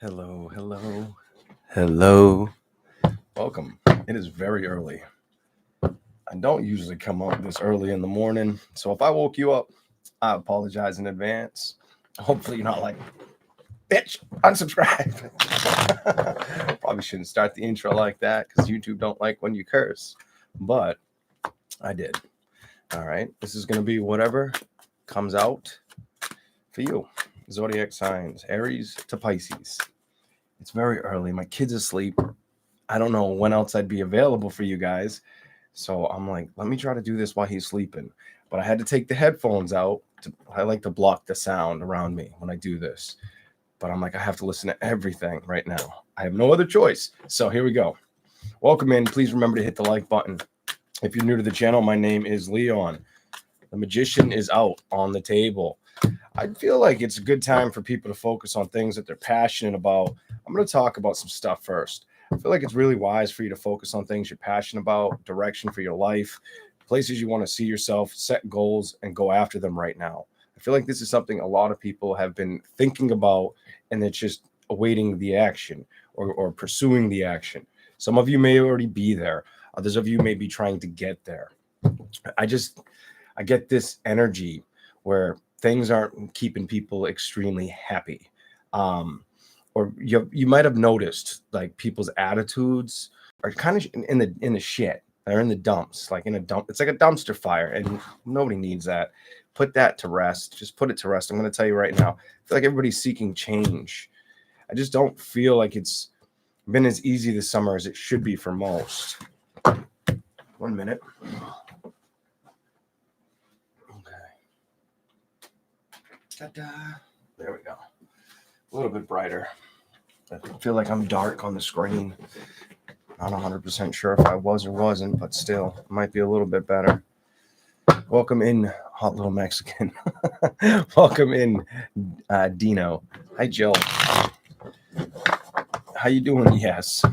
Hello, hello, hello. Welcome. It is very early. I don't usually come up this early in the morning. So if I woke you up, I apologize in advance. Hopefully, you're not like, bitch, unsubscribe. Probably shouldn't start the intro like that because YouTube don't like when you curse. But I did. All right. This is going to be whatever comes out for you. Zodiac signs, Aries to Pisces. It's very early. My kid's asleep. I don't know when else I'd be available for you guys. So I'm like, let me try to do this while he's sleeping. But I had to take the headphones out. I like to block the sound around me when I do this. But I'm like, I have to listen to everything right now. I have no other choice. So here we go. Welcome in. Please remember to hit the like button. If you're new to the channel, my name is Leon. The magician is out on the table. I feel like it's a good time for people to focus on things that they're passionate about. I'm going to talk about some stuff first. I feel like it's really wise for you to focus on things you're passionate about, direction for your life, places you want to see yourself, set goals, and go after them right now. I feel like this is something a lot of people have been thinking about, and it's just awaiting the action or pursuing the action. Some of you may already be there. Others of you may be trying to get there. I get this energy where things aren't keeping people extremely happy. Or you might have noticed like people's attitudes are kind of in the shit. They're in the dumps, like in a dump. It's like a dumpster fire, and nobody needs that. Put that to rest. Just put it to rest. I'm going to tell you right now. I feel like everybody's seeking change. I just don't feel like it's been as easy this summer as it should be for most. 1 minute. Okay. Ta-da. There we go. A little bit brighter. I feel like I'm dark on the screen. Not 100% sure if I was or wasn't, but still, it might be a little bit better. Welcome in, hot little Mexican. Welcome in, Dino. Hi, Jill. How you doing? Yes.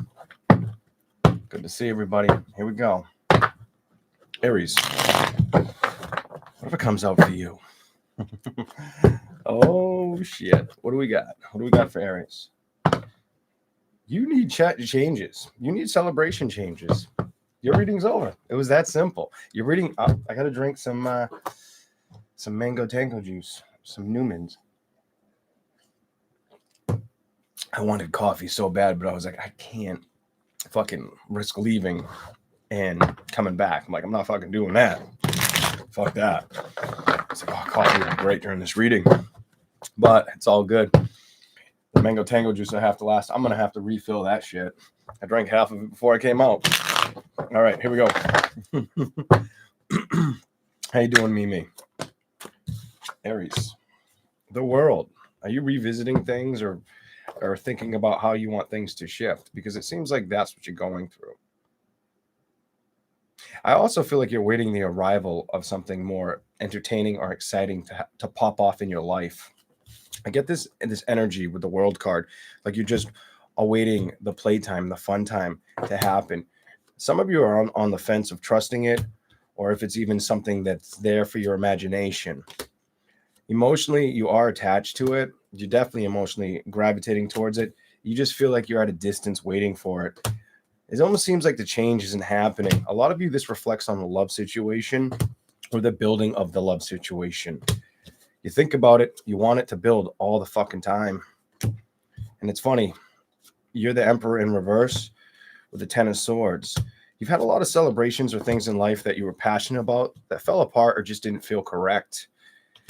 Good to see everybody. Here we go. Aries. Whatever comes out for you. Oh, shit. What do we got? What do we got for Aries? You need changes. You need celebration changes. Your reading's over. It was that simple. You're reading. I got to drink some mango tango juice, some Newmans. I wanted coffee so bad, but I was like, I can't fucking risk leaving and coming back. I'm like, I'm not fucking doing that. Fuck that. It's like, oh, coffee would be great during this reading, but it's all good. The mango tango juice I have to last. I'm gonna have to refill that shit. I drank half of it before I came out. All right, here we go. How you doing, Mimi? Aries. The world. Are you revisiting things or thinking about how you want things to shift? Because it seems like that's what you're going through. I also feel like you're waiting the arrival of something more entertaining or exciting to pop off in your life. I get this energy with the world card, like you're just awaiting the playtime, the fun time to happen. Some of you are on the fence of trusting it, or if it's even something that's there for your imagination. Emotionally, you are attached to it. You're definitely emotionally gravitating towards it. You just feel like you're at a distance waiting for it. It almost seems like the change isn't happening. A lot of you, this reflects on the love situation or the building of the love situation. You think about it, you want it to build all the fucking time. And it's funny, you're the Emperor in reverse with the Ten of Swords. You've had a lot of celebrations or things in life that you were passionate about that fell apart or just didn't feel correct.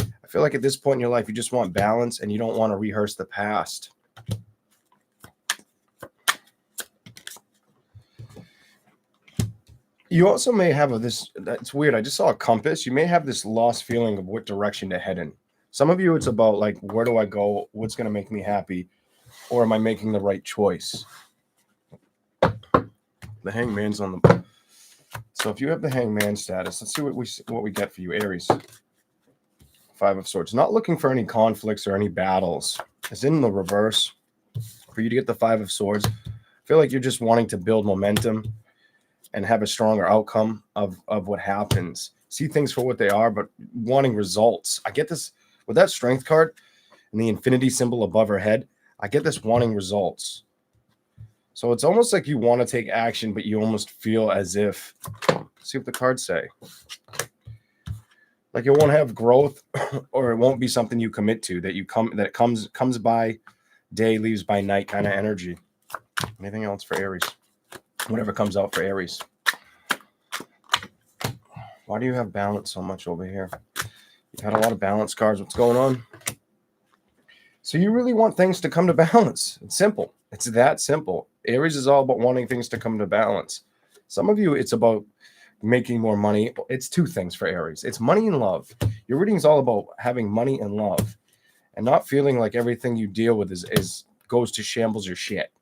I feel like at this point in your life, you just want balance and you don't want to rehearse the past. You also may have that's weird. I just saw a compass. You may have this lost feeling of what direction to head in. Some of you, it's about like, where do I go? What's going to make me happy? Or am I making the right choice? The Hangman's on the... So if you have the Hangman status, let's see what we get for you, Aries. Five of Swords. Not looking for any conflicts or any battles. It's in the reverse. For you to get the Five of Swords, I feel like you're just wanting to build momentum and have a stronger outcome of what happens. See things for what they are, but wanting results. I get this with that Strength card and the infinity symbol above her head. I get this wanting results. So it's almost like you want to take action, but you almost feel as if, see what the cards say. Like it won't have growth, or it won't be something you commit to, that comes by day, leaves by night kind of energy. Anything else for Aries? Whatever comes out for Aries. Why do you have balance so much over here? You've had a lot of balance cards. What's going on? So you really want things to come to balance. It's simple. It's that simple. Aries is all about wanting things to come to balance. Some of you, it's about making more money. It's two things for Aries. It's money and love. Your reading is all about having money and love, and not feeling like everything you deal with is goes to shambles or shit.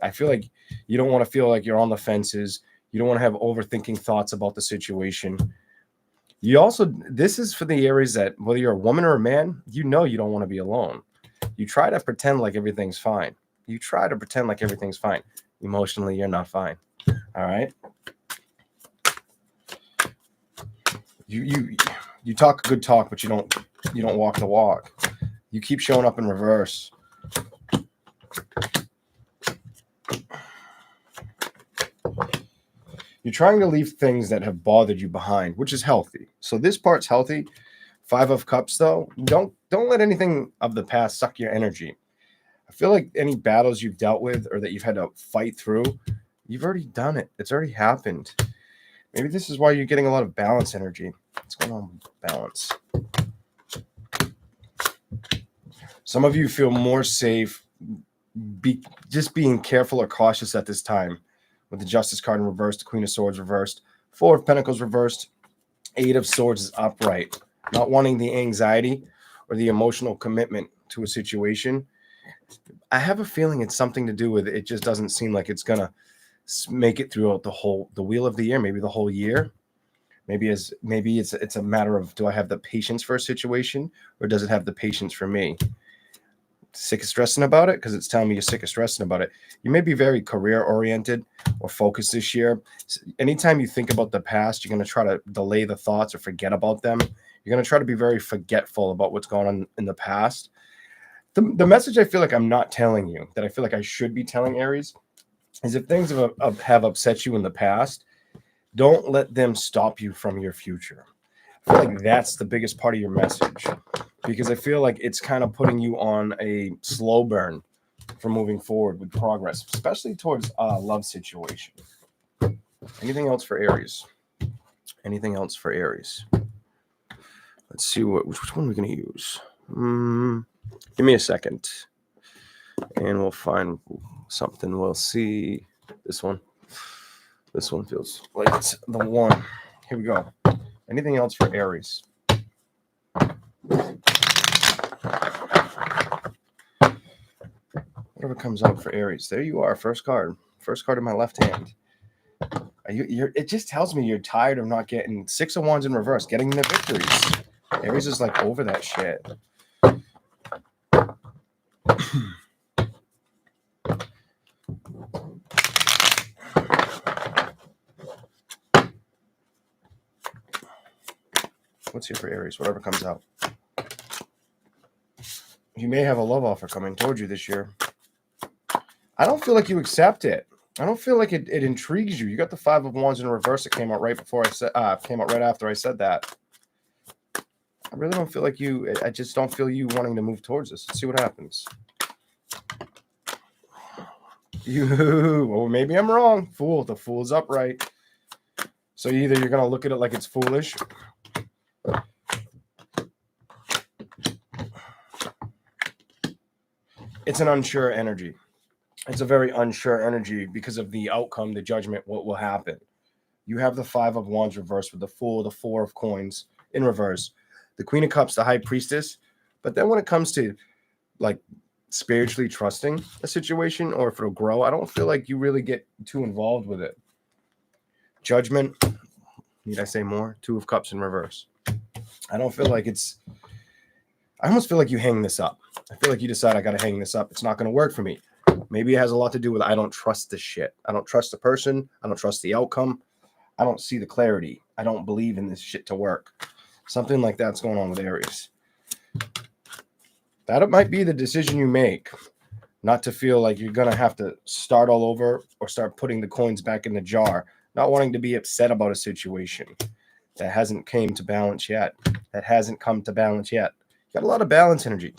I feel like you don't want to feel like you're on the fences. You don't want to have overthinking thoughts about the situation. You also, this is for the Aries that whether you're a woman or a man, you know you don't want to be alone. You try to pretend like everything's fine. You try to pretend like everything's fine. Emotionally, you're not fine. All right? You talk a good talk, but you don't walk the walk. You keep showing up in reverse. You're trying to leave things that have bothered you behind, which is healthy. So this part's healthy. 5 of Cups, though, don't let anything of the past suck your energy. I feel like any battles you've dealt with or that you've had to fight through, you've already done it. It's already happened. Maybe this is why you're getting a lot of balance energy. What's going on with balance? Some of you feel more safe just being careful or cautious at this time. With the Justice card in reverse, the Queen of Swords reversed, 4 of Pentacles reversed, 8 of Swords is upright. Not wanting the anxiety or the emotional commitment to a situation. I have a feeling it's something to do with it just doesn't seem like it's gonna make it throughout the wheel of the year, maybe the whole year. Maybe it's a matter of, do I have the patience for a situation, or does it have the patience for me? Sick of stressing about it, because it's telling me you're sick of stressing about it. You may be very career oriented or focused this year. Anytime you think about the past, you're going to try to delay the thoughts or forget about them. You're going to try to be very forgetful about what's going on in the past. The message I feel like I'm not telling you, that I feel like I should be telling Aries, is if things have upset you in the past, don't let them stop you from your future. I feel like that's the biggest part of your message, because I feel like it's kind of putting you on a slow burn for moving forward with progress, especially towards a love situation. Anything else for Aries? Anything else for Aries? Let's see which one we're going to use. Give me a second, and we'll find something. We'll see this one. This one feels like it's the one. Here we go. Anything else for Aries? Whatever comes out for Aries. There you are. First card. First card in my left hand. It just tells me you're tired of not getting 6 of Wands in reverse, getting the victories. Aries is like over that shit. What's here for Aries? Whatever comes out. You may have a love offer coming towards you this year. I don't feel like you accept it. I don't feel like it intrigues you. You got the 5 of Wands in reverse. It came out right before came out right after I said that. I really don't feel like you. I just don't feel you wanting to move towards this. Let's see what happens. Well, maybe I'm wrong. Fool. The Fool is upright. So either you're gonna look at it like it's foolish. It's an unsure energy. It's a very unsure energy because of the outcome, the judgment, what will happen. You have the 5 of Wands reversed with the Fool, the 4 of Coins in reverse, the Queen of Cups, the High Priestess. But then when it comes to like spiritually trusting a situation, or if it'll grow, I don't feel like you really get too involved with it. Judgment. Need I say more? 2 of Cups in reverse. I don't feel like I almost feel like you hang this up. I feel like you decide, I got to hang this up. It's not going to work for me. Maybe it has a lot to do with, I don't trust this shit. I don't trust the person. I don't trust the outcome. I don't see the clarity. I don't believe in this shit to work. Something like that's going on with Aries. That might be the decision you make. not to feel like you're going to have to start all over or start putting the coins back in the jar, not wanting to be upset about a situation that hasn't came to balance yet, that hasn't come to balance yet. You got a lot of balance energy.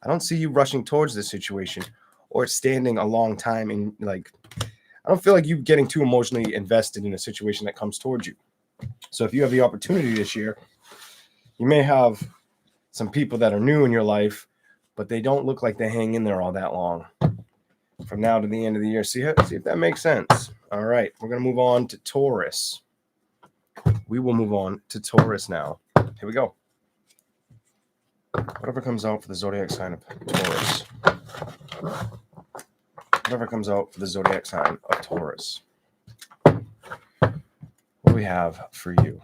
I don't see you rushing towards this situation or standing a long time in, like, I don't feel like you getting too emotionally invested in a situation that comes towards you. So if you have the opportunity this year, you may have some people that are new in your life, but they don't look like they hang in there all that long from now to the end of the year. See if that makes sense. All right, we're going to move on to Taurus. We will move on to Taurus now. Here we go. Whatever comes out for the zodiac sign of Taurus. Whatever comes out for the zodiac sign of Taurus. What do we have for you?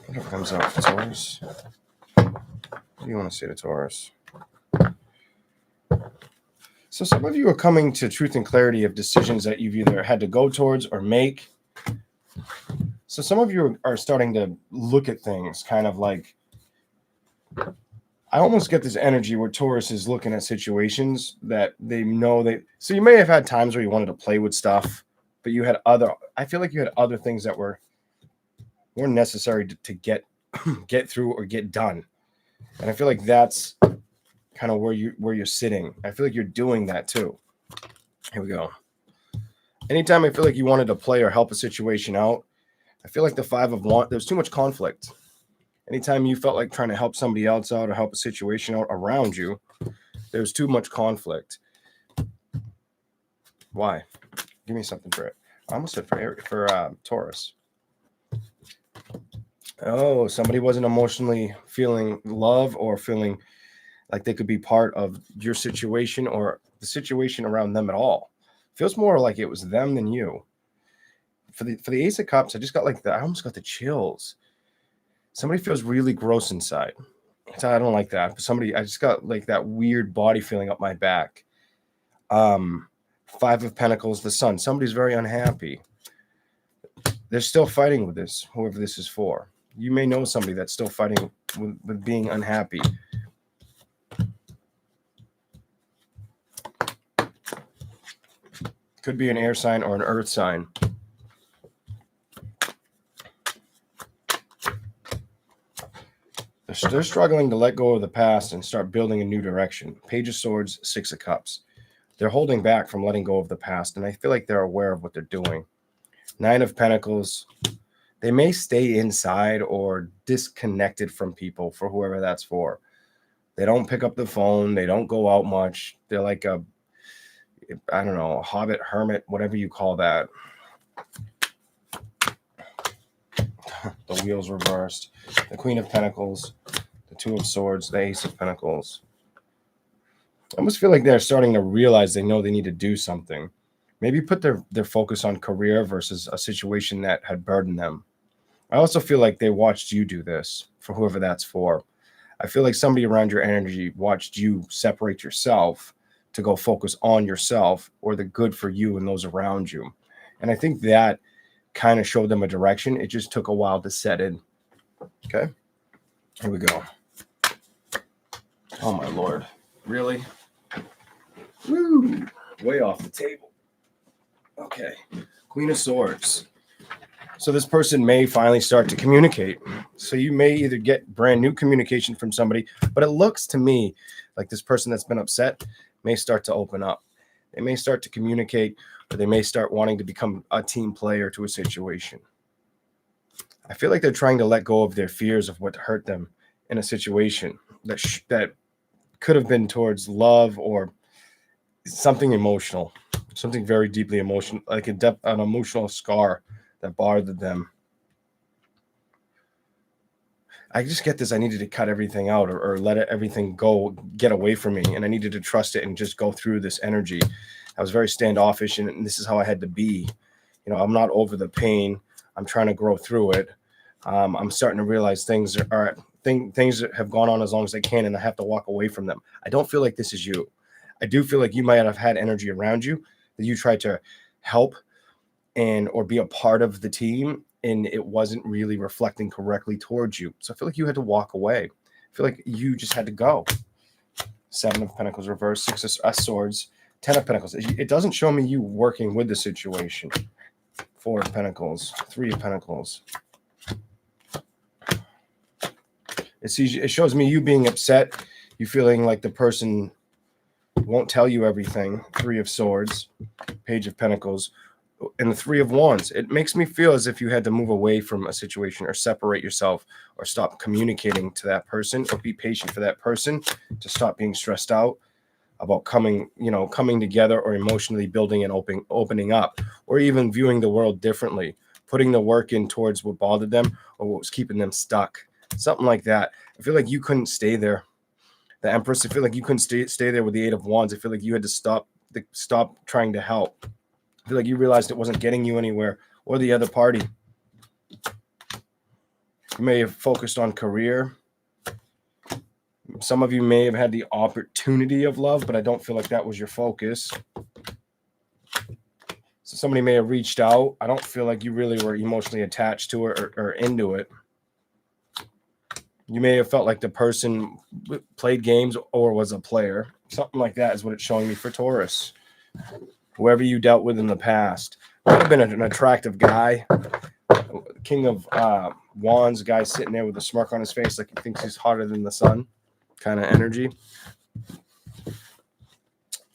Whatever comes out for Taurus. What do you want to say to Taurus? So some of you are coming to truth and clarity of decisions that you've either had to go towards or make. So some of you are starting to look at things kind of like, I almost get this energy where Taurus is looking at situations that they know they, so you may have had times where you wanted to play with stuff, but you had I feel like you had other things that were necessary to get through or get done. And I feel like that's kind of where you're sitting. I feel like you're doing that too. Here we go. Anytime I feel like you wanted to play or help a situation out, I feel like the 5 of Wands, there's too much conflict. Anytime you felt like trying to help somebody else out or help a situation out around you, there's too much conflict. Why? Give me something for it. I almost said for Taurus. Oh, somebody wasn't emotionally feeling love or feeling like they could be part of your situation or the situation around them at all. Feels more like it was them than you. For the Ace of Cups, I just got like I almost got the chills. Somebody feels really gross inside. I don't like that. But I just got like that weird body feeling up my back. 5 of Pentacles, the Sun. Somebody's very unhappy. They're still fighting with this, whoever this is for. You may know somebody that's still fighting with being unhappy. Could be an air sign or an earth sign. They're struggling to let go of the past and start building a new direction. Page of Swords, 6 of Cups. They're holding back from letting go of the past, and I feel like they're aware of what they're doing. 9 of Pentacles. They may stay inside or disconnected from people for whoever that's for. They don't pick up the phone. They don't go out much. They're like a hobbit, hermit, whatever you call that. The wheels reversed. The Queen of Pentacles, the 2 of Swords, the Ace of Pentacles. I almost feel like they're starting to realize they know they need to do something. Maybe put their focus on career versus a situation that had burdened them. I also feel like they watched you do this for whoever that's for. I feel like somebody around your energy watched you separate yourself to go focus on yourself or the good for you and those around you. And I think that kind of showed them a direction. It just took a while to set in. Okay. Here we go. Oh my Lord. Really? Woo! Way off the table. Okay. Queen of Swords. So this person may finally start to communicate. So you may either get brand new communication from somebody, but it looks to me like this person that's been upset may start to open up. They may start to communicate, or they may start wanting to become a team player to a situation. I feel like they're trying to let go of their fears of what hurt them in a situation that could have been towards love or something emotional, something very deeply emotional, like an emotional scar that bothered them. I just get this. I needed to cut everything out or let everything go, get away from me. And I needed to trust it and just go through this energy. I was very standoffish, and this is how I had to be. You know, I'm not over the pain. I'm trying to grow through it. I'm starting to realize things that have gone on as long as I can, and I have to walk away from them. I don't feel like this is you. I do feel like you might have had energy around you that you tried to help or be a part of the team, and it wasn't really reflecting correctly towards you. So I feel like you had to walk away. I feel like you just had to go. 7 of Pentacles reversed, 6 of Swords, 10 of Pentacles. It doesn't show me you working with the situation. 4 of Pentacles, 3 of Pentacles. It shows me you being upset, you feeling like the person won't tell you everything. 3 of Swords, Page of Pentacles, and the 3 of Wands. It makes me feel as if you had to move away from a situation or separate yourself or stop communicating to that person or be patient for that person to stop being stressed out about coming together or emotionally building and opening up, or even viewing the world differently, putting the work in towards what bothered them or what was keeping them stuck. Something like that. I feel like you couldn't stay there. The Empress, I feel like you couldn't stay there with the 8 of Wands. I feel like you had to stop trying to help. I feel like you realized it wasn't getting you anywhere, or the other party. You may have focused on career. Some of you may have had the opportunity of love, but I don't feel like that was your focus. So somebody may have reached out. I don't feel like you really were emotionally attached to it or into it. You may have felt like the person played games or was a player. Something like that is what it's showing me for Taurus. Whoever you dealt with in the past. Might have been an attractive guy. King of Wands, guy sitting there with a smirk on his face like he thinks he's hotter than the sun kind of energy.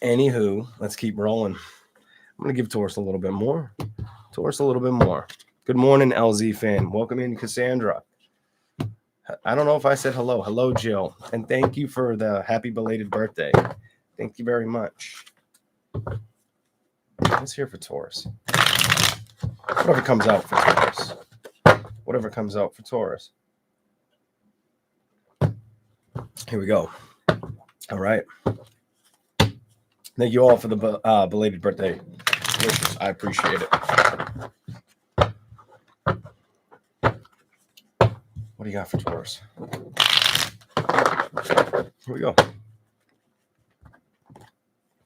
Anywho, let's keep rolling. I'm going to give Taurus a little bit more. Good morning, LZ fan. Welcome in, Cassandra. I don't know if I said hello. Hello, Jill. And thank you for the happy belated birthday. Thank you very much. Let's hear for Taurus. Whatever comes out for Taurus. Here we go. All right. Thank you all for the belated birthday wishes. I appreciate it. What do you got for Taurus? Here we go.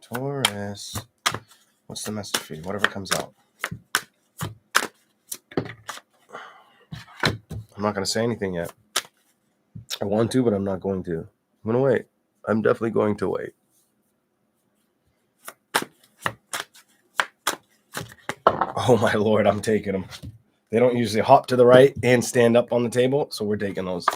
Taurus. What's the message for you? Whatever comes out. I'm not going to say anything yet. I want to, but I'm not going to. I'm going to wait. I'm definitely going to wait. Oh, my Lord, I'm taking them. They don't usually hop to the right and stand up on the table, so we're taking those.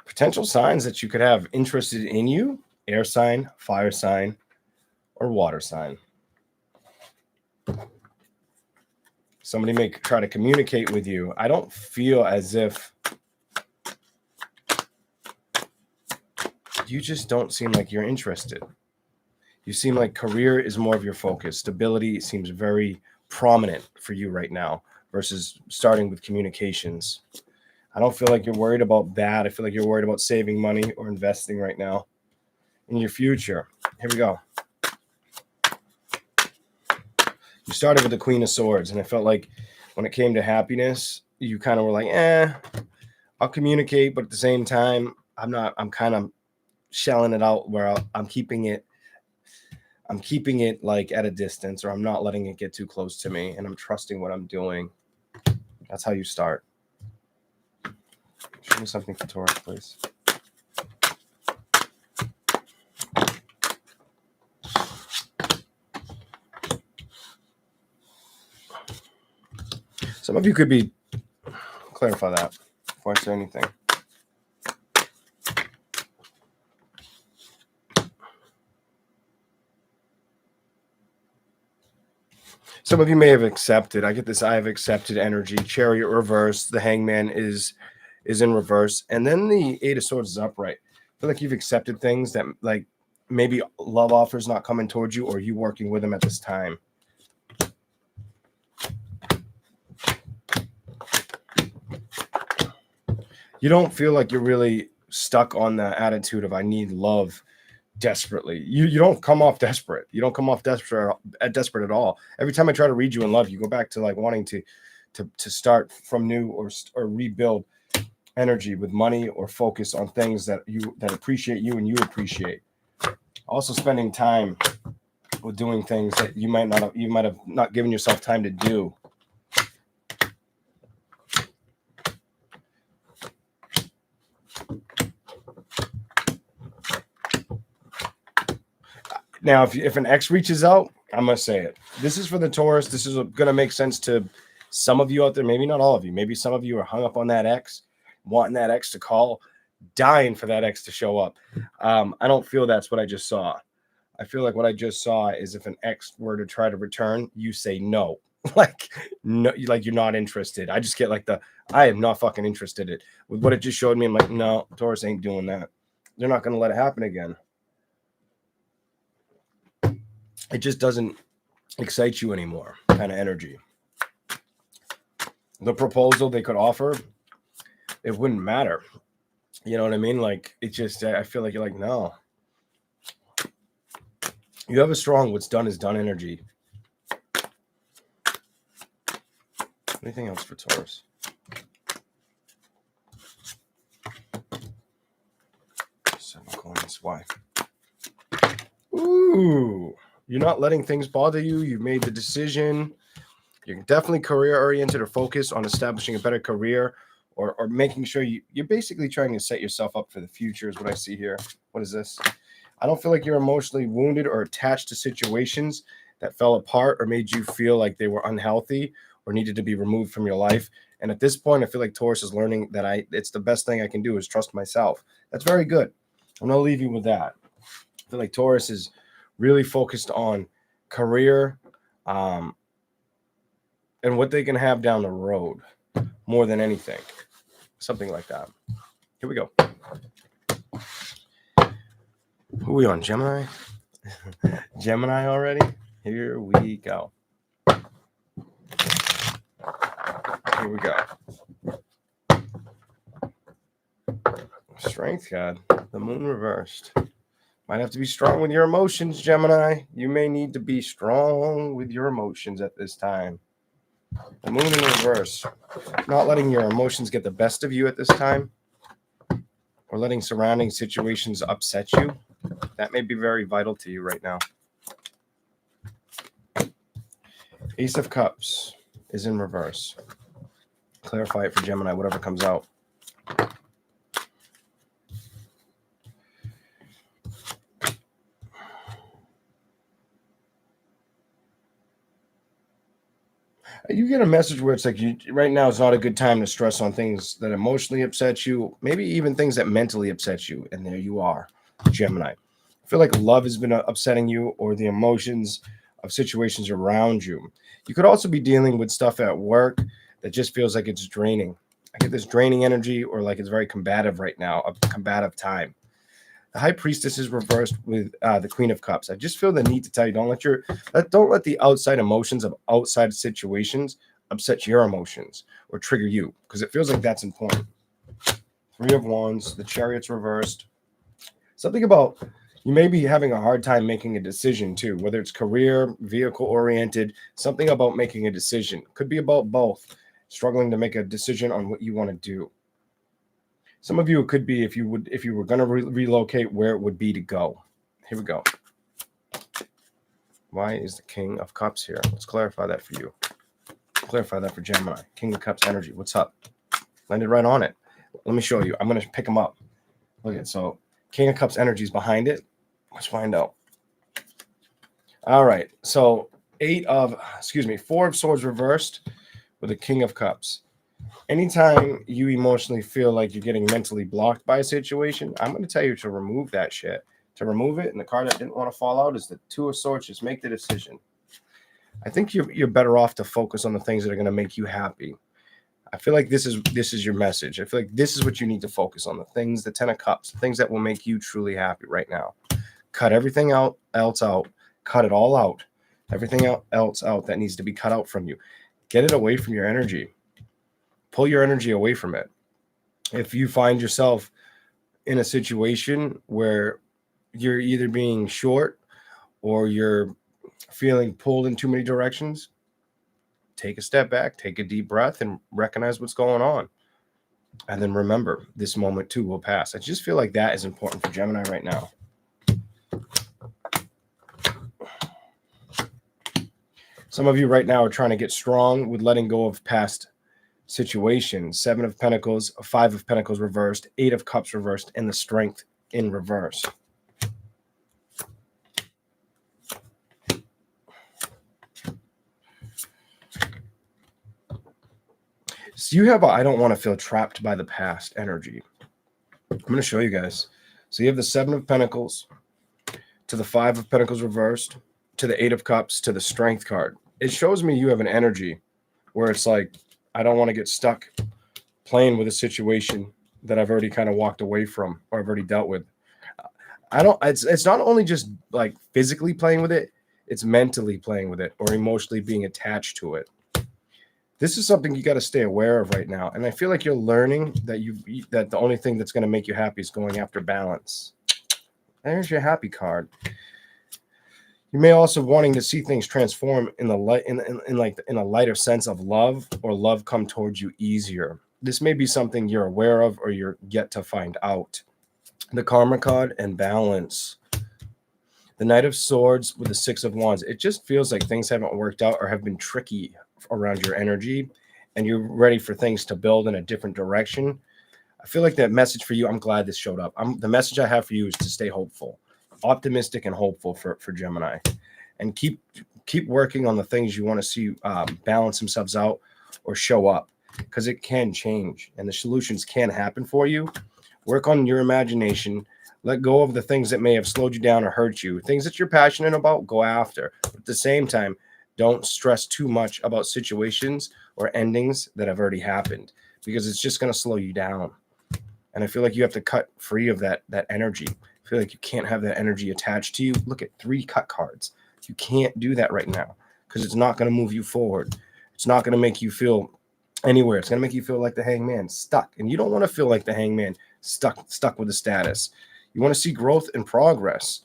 Potential signs that you could have interested in you: air sign, fire sign, or water sign. Somebody may try to communicate with you. I don't feel as if you just don't seem like you're interested. You seem like career is more of your focus. Stability seems very prominent for you right now versus starting with communications. I don't feel like you're worried about that. I feel like you're worried about saving money or investing right now in your future. Here we go. You started with the Queen of Swords, and I felt like when it came to happiness, you kind of were like, I'll communicate, but at the same time, I'm kind of shelling it out where I'm keeping it like at a distance, or I'm not letting it get too close to me, and I'm trusting what I'm doing. That's how you start. Show me something for Taurus, please. Some of you could be, clarify that before I say anything. Some of you may have accepted. I get this I have accepted energy. Chariot reverse. The Hangman is in reverse. And then the 8 of Swords is upright. I feel like you've accepted things that, like, maybe love offers not coming towards you, or you working with them at this time. You don't feel like you're really stuck on the attitude of I need love desperately. You don't come off desperate. You don't come off desperate at all. Every time I try to read you in love, you go back to like wanting to start from new or rebuild energy with money or focus on things that appreciate you and you appreciate. Also spending time with doing things that you might have not given yourself time to do. Now, if an ex reaches out, I'm going to say it. This is for the Taurus. This is going to make sense to some of you out there. Maybe not all of you. Maybe some of you are hung up on that ex, wanting that ex to call, dying for that ex to show up. I don't feel that's what I just saw. I feel like what I just saw is if an ex were to try to return, you say no. Like, no, like you're not interested. I just get like I am not fucking interested in it. With what it just showed me, I'm like, no, Taurus ain't doing that. They're not going to let it happen again. It just doesn't excite you anymore, kind of energy. The proposal they could offer, it wouldn't matter. You know what I mean? Like, it just, I feel like you're like, no. You have a strong what's done is done energy. Anything else for Taurus? Seven coins. Why? Ooh. You're not letting things bother you. You've made the decision. You're definitely career-oriented or focused on establishing a better career or making sure you're basically trying to set yourself up for the future is what I see here. What is this? I don't feel like you're emotionally wounded or attached to situations that fell apart or made you feel like they were unhealthy or needed to be removed from your life. And at this point, I feel like Taurus is learning that it's the best thing I can do is trust myself. That's very good. I'm going to leave you with that. I feel like Taurus is really focused on career and what they can have down the road more than anything. Something like that. Here we go. Who are we on? Gemini? Gemini already? Here we go. Here we go. Strength card. The moon reversed. Might have to be strong with your emotions, Gemini. You may need to be strong with your emotions at this time. The moon in reverse. Not letting your emotions get the best of you at this time, or letting surrounding situations upset you. That may be very vital to you right now. Ace of Cups is in reverse. Clarify it for Gemini, whatever comes out. You get a message where it's like right now is not a good time to stress on things that emotionally upset you, maybe even things that mentally upset you. And there you are, Gemini. I feel like love has been upsetting you or the emotions of situations around you. You could also be dealing with stuff at work that just feels like it's draining. I get this draining energy or like it's very combative right now, a combative time. The High Priestess is reversed with the Queen of Cups. I just feel the need to tell you, don't let the outside emotions of outside situations upset your emotions or trigger you, because it feels like that's important. Three of Wands, the Chariot's reversed. Something about you may be having a hard time making a decision too, whether it's career, vehicle oriented, something about making a decision. Could be about both, struggling to make a decision on what you want to do. Some of you, it could be if you were going to relocate, where it would be to go. Here we go. Why is the King of Cups here? Let's clarify that for you. Clarify that for Gemini. King of Cups energy. What's up? Landed right on it. Let me show you. I'm going to pick them up. Look at so King of Cups energy is behind it. Let's find out. All right. So 4 of Swords reversed with the King of Cups. Anytime you emotionally feel like you're getting mentally blocked by a situation, I'm going to tell you to remove that shit. To remove it, and the card that didn't want to fall out is the Two of Swords. Just make the decision. I think you're better off to focus on the things that are going to make you happy. I feel like this is your message. I feel like this is what you need to focus on. The things, the 10 of Cups, the things that will make you truly happy right now. Cut everything else out. Cut it all out. Everything else out that needs to be cut out from you. Get it away from your energy. Pull your energy away from it. If you find yourself in a situation where you're either being short or you're feeling pulled in too many directions, take a step back, take a deep breath, and recognize what's going on. And then remember, this moment too will pass. I just feel like that is important for Gemini right now. Some of you right now are trying to get strong with letting go of past situations. 7 of Pentacles, 5 of Pentacles reversed, 8 of Cups reversed, and the Strength in reverse. So you have a I don't want to feel trapped by the past energy. I'm going to show you guys. So you have the 7 of Pentacles to the 5 of Pentacles reversed, to the 8 of Cups, to the Strength card. It shows me you have an energy where it's like, I don't want to get stuck playing with a situation that I've already kind of walked away from or I've already dealt with. It's not only just like physically playing with it, it's mentally playing with it or emotionally being attached to it. This is something you got to stay aware of right now. And I feel like you're learning that the only thing that's going to make you happy is going after balance. There's your happy card. You may also wanting to see things transform in the light, in a lighter sense of love, or love come towards you easier. This may be something you're aware of or you're yet to find out. The Karma card and balance. The Knight of Swords with the 6 of Wands. It just feels like things haven't worked out or have been tricky around your energy, and you're ready for things to build in a different direction. I feel like that message for you, I'm glad this showed up. The message I have for you is to stay hopeful, optimistic and hopeful for Gemini, and keep working on the things you want to see balance themselves out or show up, because it can change and the solutions can happen for you. Work on your imagination. Let go of the things that may have slowed you down or hurt you. Things that you're passionate about, go after. But at the same time, don't stress too much about situations or endings that have already happened, because it's just going to slow you down. And I feel like you have to cut free of that energy. I feel like you can't have that energy attached to you. Look at 3 cut cards. You can't do that right now because it's not going to move you forward. It's not going to make you feel anywhere. It's going to make you feel like the Hangman, stuck. And you don't want to feel like the Hangman, stuck with the status. You want to see growth and progress.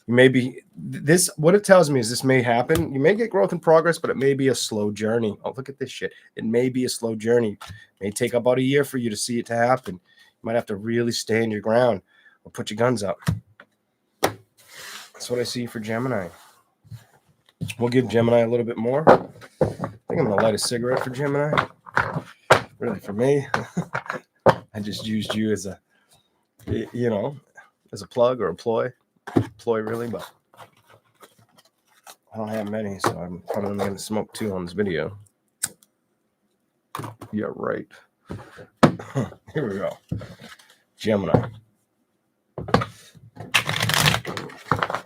You may be this. What it tells me is this may happen. You may get growth and progress, but it may be a slow journey. Oh, look at this shit. It may be a slow journey. It may take about a year for you to see it to happen. You might have to really stand your ground or put your guns up. That's what I see for Gemini. We'll give Gemini a little bit more. I think I'm going to light a cigarette for Gemini. Really, for me, I just used you as a, as a plug or a ploy really, but I don't have many, so I'm probably going to smoke 2 on this video. Yeah, right. Here we go. Gemini.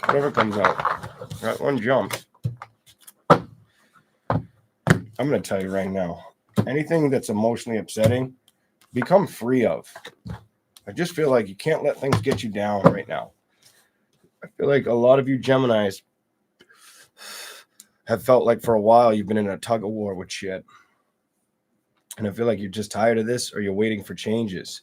Whatever comes out. Got 1 jump. I'm going to tell you right now, anything that's emotionally upsetting, become free of. I just feel like you can't let things get you down right now. I feel like a lot of you Geminis have felt like for a while you've been in a tug of war with shit. And I feel like you're just tired of this or you're waiting for changes.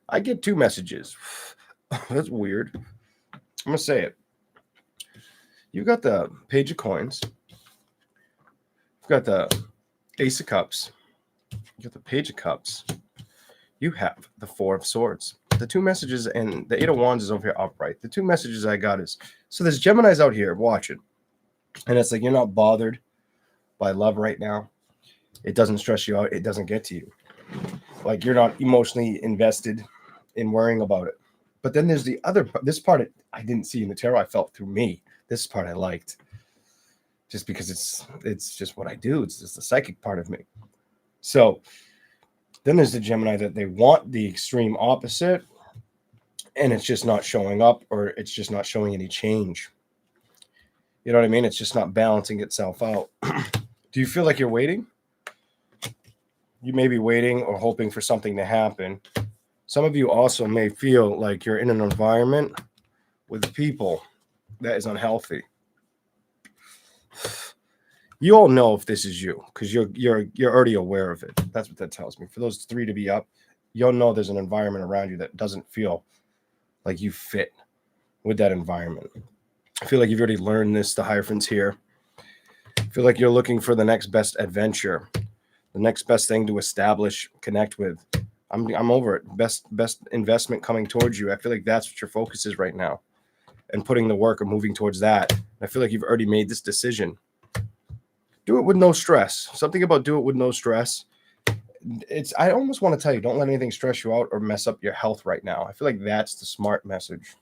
I get 2 messages. That's weird. I'm going to say it. You got the Page of Coins. You've got the Ace of Cups. You got the Page of Cups. You have the 4 of Swords. The 2 messages, and the 8 of Wands is over here upright. The 2 messages I got is, so there's Geminis out here watching. And it's like you're not bothered by love right now. It doesn't stress you out. It doesn't get to you. Like you're not emotionally invested in worrying about it. But then there's this part I didn't see in the tarot. I felt through me. This part I liked. Just because it's just what I do. It's just the psychic part of me. So then there's the Gemini that they want the extreme opposite, and it's just not showing up, or it's just not showing any change. You know what I mean? It's just not balancing itself out. Do you feel like you're waiting? You may be waiting or hoping for something to happen. Some of you also may feel like you're in an environment with people that is unhealthy. You all know if this is you because you're already aware of it. That's what that tells me. For those 3 to be up, you'll know there's an environment around you that doesn't feel like you fit with that environment. I feel like you've already learned this, the Hierophants here. I feel like you're looking for the next best adventure. The next best thing to establish, connect with. I'm over it. Best investment coming towards you. I feel like that's what your focus is right now, and putting the work or moving towards that. I feel like you've already made this decision. Do it with no stress. Something about do it with no stress. I almost want to tell you, don't let anything stress you out or mess up your health right now. I feel like that's the smart message.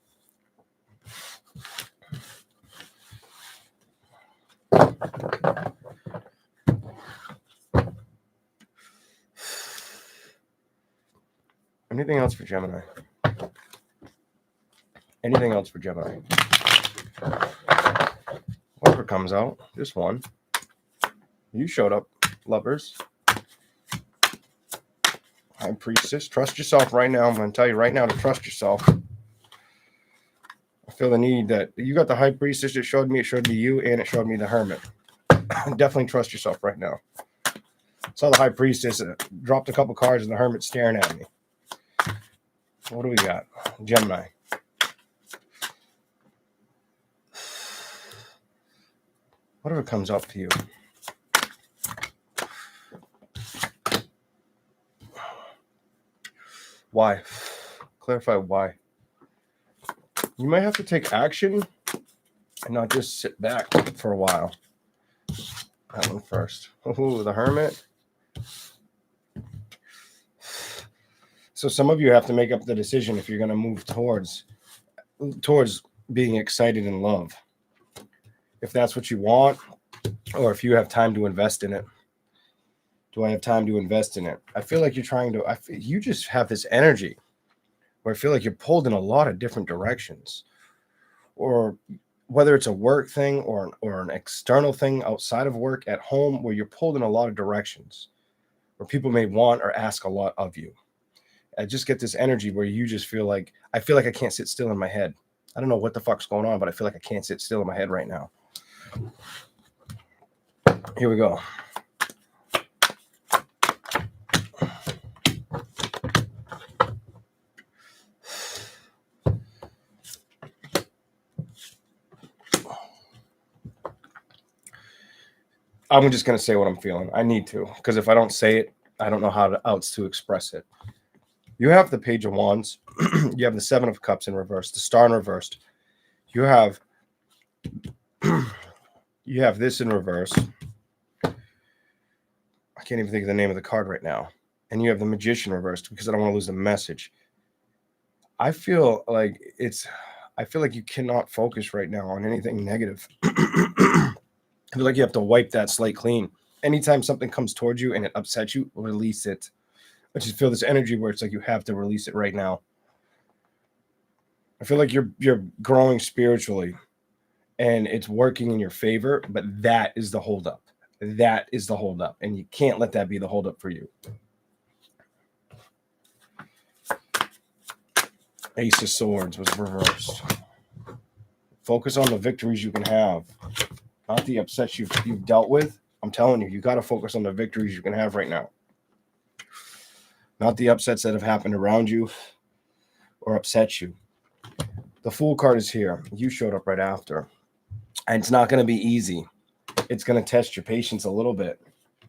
Anything else for Gemini? Anything else for Gemini? Whatever comes out, this one. You showed up, lovers. High Priestess, trust yourself right now. I'm going to tell you right now to trust yourself. I feel the need that you got the High Priestess. It showed me you, and it showed me the Hermit. Definitely trust yourself right now. Saw the High Priestess, dropped a couple cards, and the Hermit staring at me. What do we got? Gemini. Whatever comes up for you. Why? Clarify why. You might have to take action and not just sit back for a while. That one first. Ooh, the Hermit. So some of you have to make up the decision if you're going to move towards being excited in love. If that's what you want, or if you have time to invest in it. Do I have time to invest in it? I feel like you're trying to, you just have this energy where I feel like you're pulled in a lot of different directions, or whether it's a work thing or an external thing outside of work at home, where you're pulled in a lot of directions where people may want or ask a lot of you. I just get this energy where you just feel like I can't sit still in my head. I don't know what the fuck's going on, but I feel like I can't sit still in my head right now. Here we go. I'm just going to say what I'm feeling. I need to, because if I don't say it, I don't know how else to express it. You have the Page of Wands. You have the Seven of Cups in reverse, the Star in reversed. You have this in reverse. I can't even think of the name of the card right now. And you have the Magician reversed, because I don't want to lose the message. I feel like you cannot focus right now on anything negative. I feel like you have to wipe that slate clean. Anytime something comes towards you and it upsets you, release it. I just feel this energy where it's like you have to release it right now. I feel like you're growing spiritually and it's working in your favor, but that is the holdup. That is the holdup, and you can't let that be the holdup for you. Ace of Swords was reversed. Focus on the victories you can have, not the upsets you've dealt with. I'm telling you, you got to focus on the victories you can have right now. Not the upsets that have happened around you or upset you. The Fool card is here. You showed up right after. And it's not going to be easy. It's going to test your patience a little bit.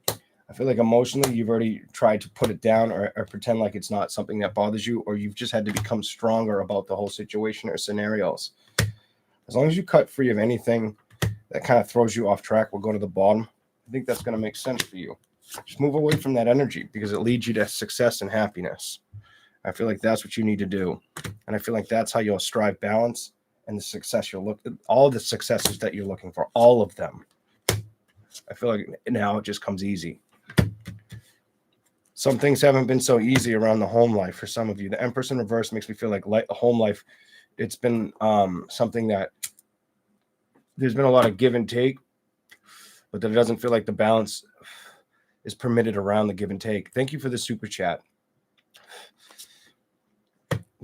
I feel like emotionally, you've already tried to put it down or pretend like it's not something that bothers you, or you've just had to become stronger about the whole situation or scenarios. As long as you cut free of anything that kind of throws you off track, we'll go to the bottom. I think that's going to make sense for you. Just move away from that energy because it leads you to success and happiness. I feel like that's what you need to do. And I feel like that's how you'll strive balance and the success all the successes that you're looking for, all of them. I feel like now it just comes easy. Some things haven't been so easy around the home life for some of you. The Empress in reverse makes me feel like home life, it's been something that there's been a lot of give and take, but that it doesn't feel like the balance is permitted around the give and take. Thank you for the super chat.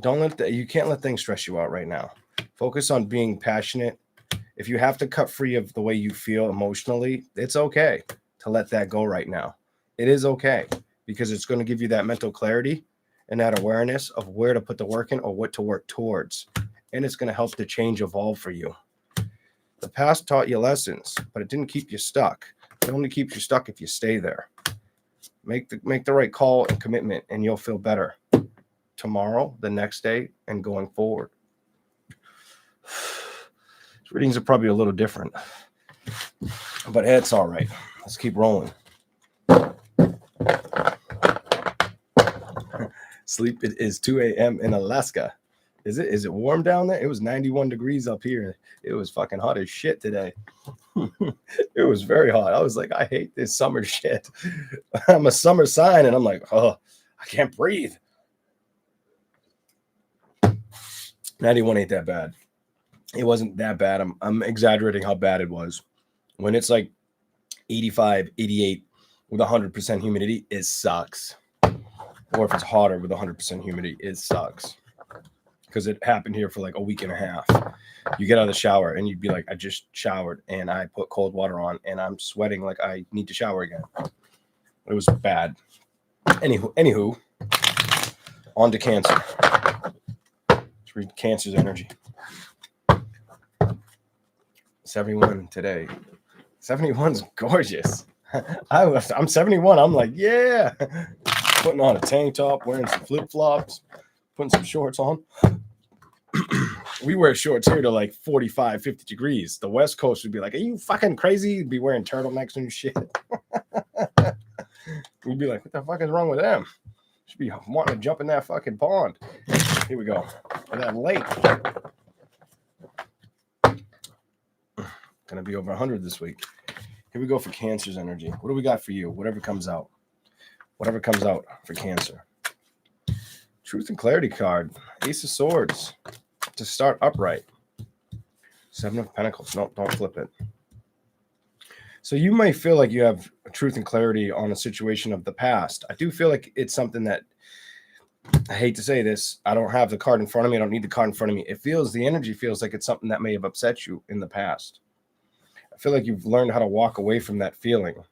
You can't let things stress you out right now. Focus on being passionate. If you have to cut free of the way you feel emotionally, it's okay to let that go right now. It is okay, because it's going to give you that mental clarity and that awareness of where to put the work in or what to work towards. And it's going to help the change evolve for you. The past taught you lessons, but it didn't keep you stuck. It only keeps you stuck if you stay there. Make the right call and commitment, and you'll feel better tomorrow, the next day, and going forward. These readings are probably a little different, but it's all right. Let's keep rolling. Sleep. It is 2 a.m. in Alaska. Is it warm down there? It was 91 degrees up here. It was fucking hot as shit today. It was very hot. I was like, I hate this summer shit. I'm a summer sign, and I'm like, oh, I can't breathe. 91 ain't that bad. It wasn't that bad. I'm exaggerating how bad it was. When it's like 85, 88 with 100% humidity, it sucks. Or if it's hotter with 100% humidity, it sucks. Because it happened here for like a week and a half. You get out of the shower and you'd be like, I just showered and I put cold water on and I'm sweating like I need to shower again. It was bad. Anywho, on to Cancer. Let's read Cancer's energy. 71 today. 71's gorgeous. I'm 71. I'm like, yeah. Putting on a tank top, wearing some flip-flops, putting some shorts on. We wear shorts here to like 45, 50 degrees. The West Coast would be like, are you fucking crazy? You'd be wearing turtlenecks and shit. We'd be like, what the fuck is wrong with them? Should be wanting to jump in that fucking pond. Here we go. Or that lake. Gonna be over 100 this week. Here we go for Cancer's energy. What do we got for you? Whatever comes out. Whatever comes out for Cancer. Truth and Clarity card. Ace of Swords. To start upright. 7 of Pentacles. No, don't flip it. So you might feel like you have truth and clarity on a situation of the past. I do feel like it's something that, I hate to say this, I don't have the card in front of me. I don't need the card in front of me. The energy feels like it's something that may have upset you in the past. I feel like you've learned how to walk away from that feeling. I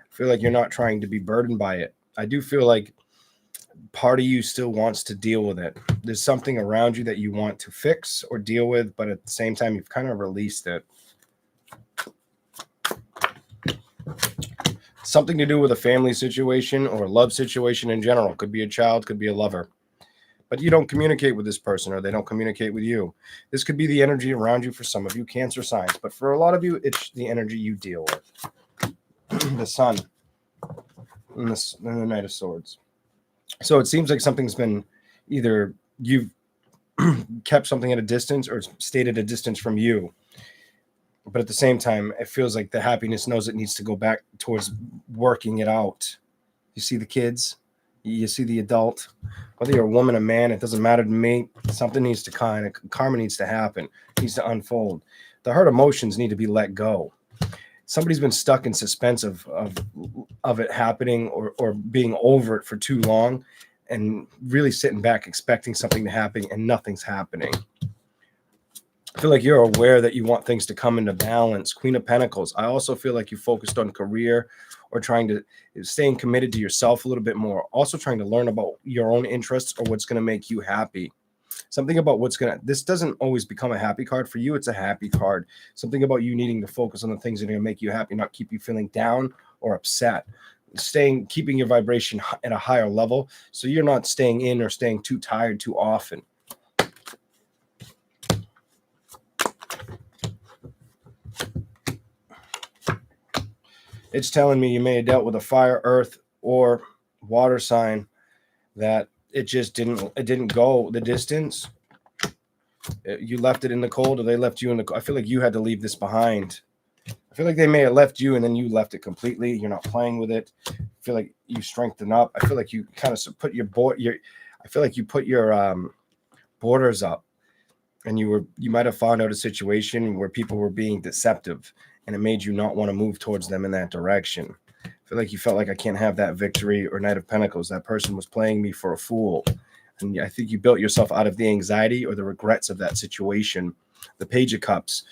feel like you're not trying to be burdened by it. I do feel like part of you still wants to deal with it. There's something around you that you want to fix or deal with, but at the same time, you've kind of released it. Something to do with a family situation or a love situation in general. Could be a child, could be a lover. But you don't communicate with this person or they don't communicate with you. This could be the energy around you for some of you, Cancer signs. But for a lot of you, it's the energy you deal with. The Sun and the Knight of Swords. So it seems like something's been either you've kept something at a distance or stayed at a distance from you. But at the same time, it feels like the happiness knows it needs to go back towards working it out. You see the kids, you see the adult, whether you're a woman, a man, it doesn't matter to me. Something needs to karma needs to happen, needs to unfold. The hurt emotions need to be let go. Somebody's been stuck in suspense of it happening or being over it for too long and really sitting back expecting something to happen and nothing's happening. I feel like you're aware that you want things to come into balance. Queen of Pentacles. I also feel like you focused on career or staying committed to yourself a little bit more. Also trying to learn about your own interests or what's going to make you happy. Something about this doesn't always become a happy card. For you, it's a happy card. Something about you needing to focus on the things that are going to make you happy, not keep you feeling down or upset. Keeping your vibration at a higher level so you're not staying in or staying too tired too often. It's telling me you may have dealt with a fire, earth, or water sign that it didn't go the distance. You left it in the cold or they left you in the cold. I feel like you had to leave this behind. I feel like they may have left you and then you left it completely. You're not playing with it. I feel like you strengthened up. I feel like you kind of put your borders up and you might have found out a situation where people were being deceptive and it made you not want to move towards them in that direction. I feel like you felt like I can't have that victory or Knight of Pentacles. That person was playing me for a fool. And I think you built yourself out of the anxiety or the regrets of that situation. The Page of Cups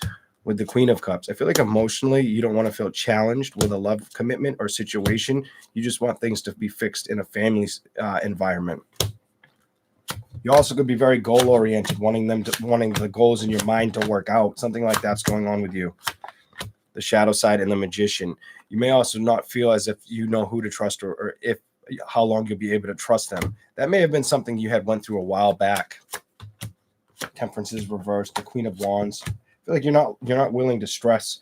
with the Queen of Cups. I feel like emotionally, you don't want to feel challenged with a love commitment or situation. You just want things to be fixed in a family environment. You also could be very goal-oriented, wanting the goals in your mind to work out. Something like that's going on with you. the shadow side, and the Magician. You may also not feel as if you know who to trust, or if how long you'll be able to trust them. That may have been something you had went through a while back. Temperance is reversed. The Queen of Wands. I feel like you're not willing to stress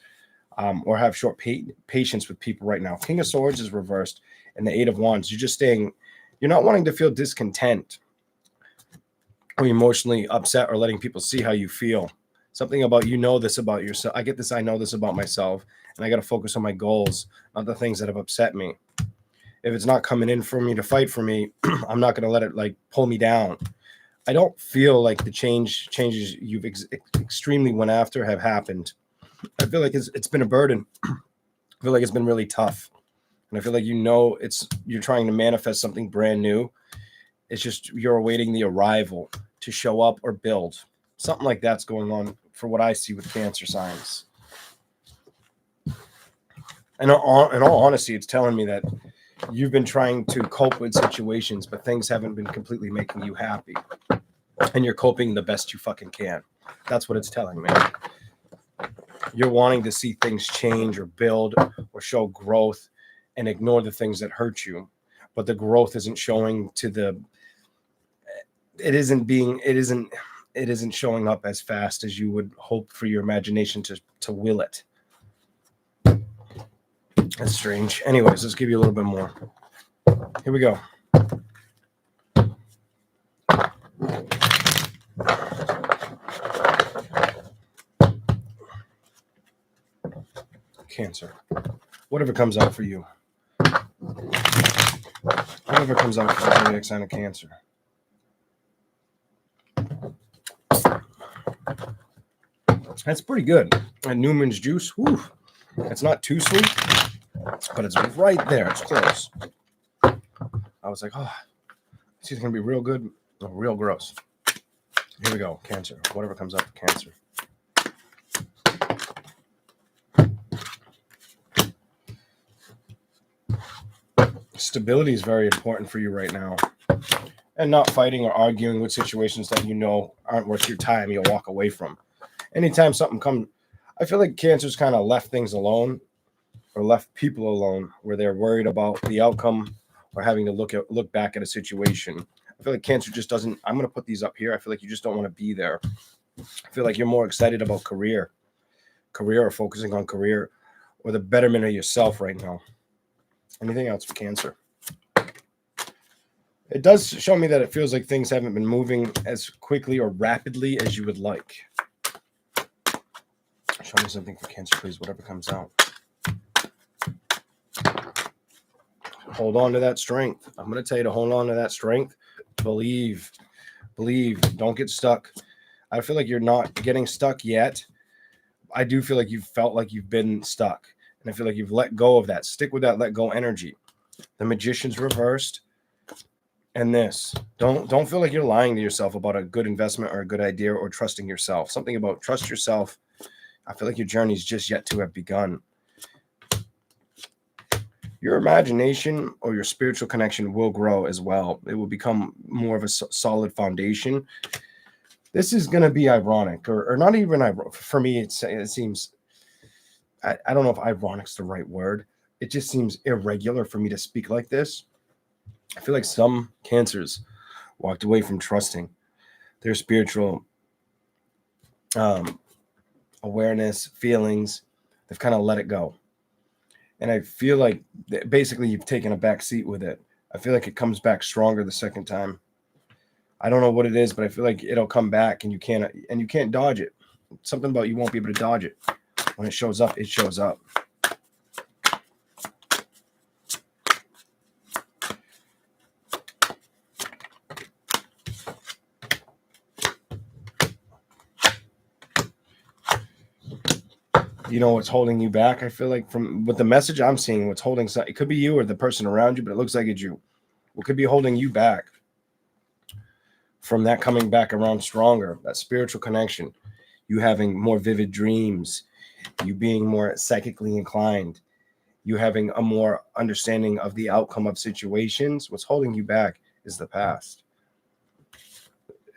or have short patience with people right now. King of Swords is reversed, and the Eight of Wands. You're not wanting to feel discontent or emotionally upset or letting people see how you feel. Something about this about yourself. I get this. I know this about myself, and I got to focus on my goals, not the things that have upset me. If it's not coming in for me to fight for me, I'm not going to let it like pull me down. I don't feel like the changes you've extremely went after have happened. I feel like it's been a burden. I feel like it's been really tough. And I feel like you're trying to manifest something brand new. It's just you're awaiting the arrival to show up or build. Something like that's going on for what I see with Cancer signs. And in all honesty, it's telling me that you've been trying to cope with situations, but things haven't been completely making you happy. And you're coping the best you fucking can. That's what it's telling me. You're wanting to see things change or build or show growth and ignore the things that hurt you. But the growth isn't showing it isn't showing up as fast as you would hope for your imagination to will it. That's strange. Anyways, let's give you a little bit more. Here we go. Cancer. Whatever comes out for you. Whatever comes out for the zodiac sign of Cancer. That's pretty good. And Newman's juice. Whew. It's not too sweet, but it's right there. It's close. I was like, oh, it's either going to be real good or real gross. Here we go. Cancer. Whatever comes up for Cancer. Stability is very important for you right now. And not fighting or arguing with situations that you know aren't worth your time, you'll walk away from. Anytime something comes, I feel like Cancer's kind of left things alone or left people alone where they're worried about the outcome or having to look back at a situation. I feel like Cancer just doesn't, I'm going to put these up here. I feel like you just don't want to be there. I feel like you're more excited about career or focusing on career or the betterment of yourself right now. Anything else for Cancer? It does show me that it feels like things haven't been moving as quickly or rapidly as you would like. Show me something for Cancer, please, whatever comes out. Hold on to that strength. I'm going to tell you to hold on to that strength. Believe. Don't get stuck. I feel like you're not getting stuck yet. I do feel like you've felt like you've been stuck. And I feel like you've let go of that. Stick with that let go energy. The Magician's reversed. And this. Don't feel like you're lying to yourself about a good investment or a good idea or trusting yourself. Something about trust yourself. I feel like your journey's just yet to have begun. Your imagination or your spiritual connection will grow as well. It will become more of a solid foundation. This is going to be ironic or not even ironic. For me, it seems, I don't know if ironic's the right word. It just seems irregular for me to speak like this. I feel like some Cancers walked away from trusting their spiritual awareness, feelings. They've kind of let it go. And I feel like basically you've taken a back seat with it. I feel like it comes back stronger the second time. I don't know what it is, but I feel like it'll come back and you can't dodge it. Something about you won't be able to dodge it. When it shows up, it shows up. You know what's holding you back? I feel like from with the message I'm seeing, what's holding, it could be you or the person around you, but it looks like it's you. What could be holding you back from that coming back around stronger, that spiritual connection, you having more vivid dreams, you being more psychically inclined, you having a more understanding of the outcome of situations. What's holding you back is the past.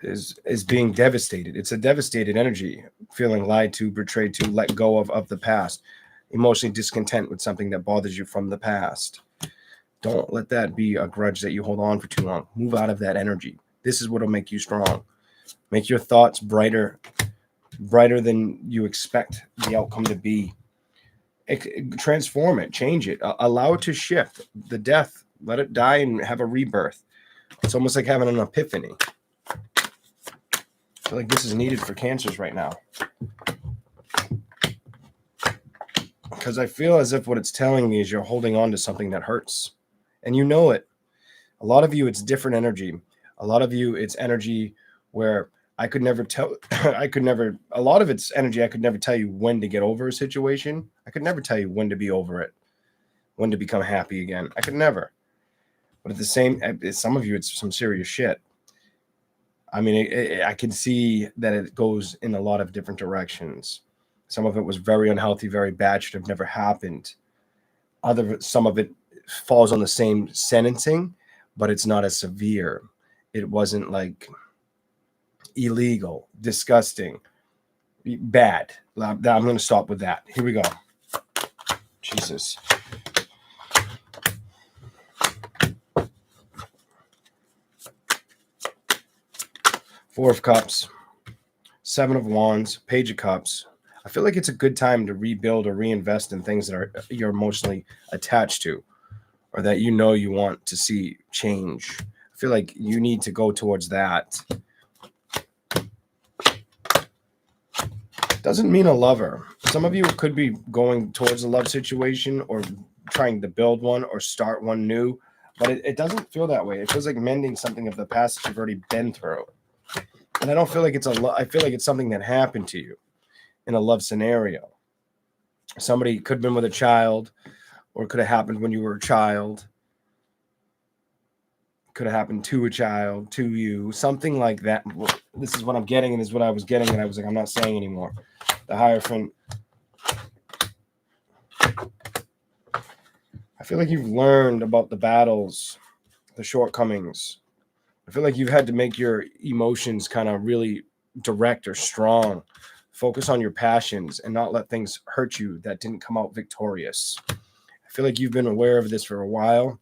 Is being devastated. It's a devastated energy, feeling lied to, betrayed to, let go of the past. emotionally discontent with something that bothers you from the past. Don't let that be a grudge that you hold on for too long. Move out of that energy. This is what will make you strong. Make your thoughts brighter than you expect the outcome to be. Transform it, change it, allow it to shift. The death, let it die and have a rebirth. It's almost like having an epiphany. I feel like this is needed for Cancers right now. Because I feel as if what it's telling me is you're holding on to something that hurts. And you know it. A lot of you, it's different energy. A lot of you, it's energy where I could never tell, a lot of it's energy I could never tell you when to get over a situation. I could never tell you when to be over it, when to become happy again. I could never. But at the same, some of you, it's some serious shit. I mean, I can see that it goes in a lot of different directions. Some of it was very unhealthy, very bad, should have never happened. Some of it falls on the same sentencing, but it's not as severe. It wasn't like illegal, disgusting, bad. I'm going to stop with that. Here we go. Jesus. Four of Cups, Seven of Wands, Page of Cups. I feel like it's a good time to rebuild or reinvest in things that you're emotionally attached to, or that you know you want to see change. I feel like you need to go towards that. Doesn't mean a lover. Some of you could be going towards a love situation or trying to build one or start one new, but it doesn't feel that way. It feels like mending something of the past that you've already been through. And I don't feel like I feel like it's something that happened to you in a love scenario. Somebody could have been with a child, or it could have happened when you were a child. Could have happened to a child, to you, something like that. This is what I'm getting, and this is what I was getting, and I was like, I'm not saying anymore. The Hierophant. I feel like you've learned about the battles, the shortcomings. I feel like you've had to make your emotions kind of really direct or strong. Focus on your passions and not let things hurt you that didn't come out victorious. I feel like you've been aware of this for a while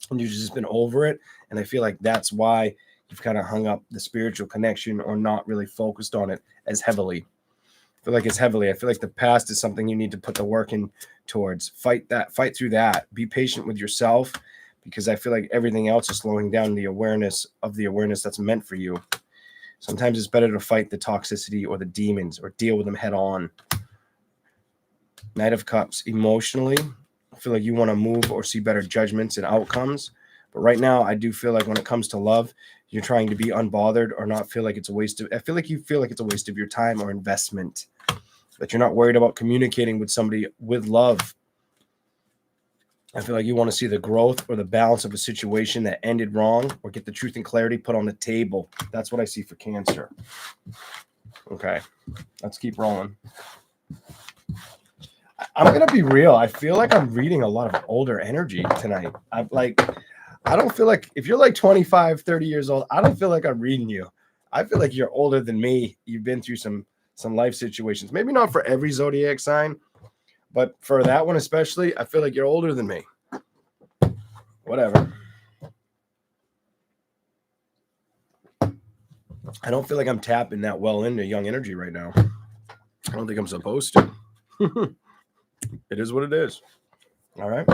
and you've just been over it. And I feel like that's why you've kind of hung up the spiritual connection or not really focused on it as heavily. I feel like it's heavily. I feel like the past is something you need to put the work in towards. Fight through that. Be patient with yourself, because I feel like everything else is slowing down the awareness that's meant for you. Sometimes it's better to fight the toxicity or the demons or deal with them head on. Knight of Cups, emotionally, I feel like you want to move or see better judgments and outcomes. But right now, I do feel like when it comes to love, you're trying to be unbothered or not feel like it's a waste of, I feel like you feel like it's a waste of your time or investment. That you're not worried about communicating with somebody with love. I feel like you want to see the growth or the balance of a situation that ended wrong, or get the truth and clarity put on the table. That's what I see for Cancer. Okay, let's keep rolling. I'm going to be real. I feel like I'm reading a lot of older energy tonight. I don't feel like, if you're like 25, 30 years old, I don't feel like I'm reading you. I feel like you're older than me. You've been through some life situations. Maybe not for every zodiac sign, but for that one especially, I feel like you're older than me. Whatever. I don't feel like I'm tapping that well into young energy right now. I don't think I'm supposed to. It is what it is. All right.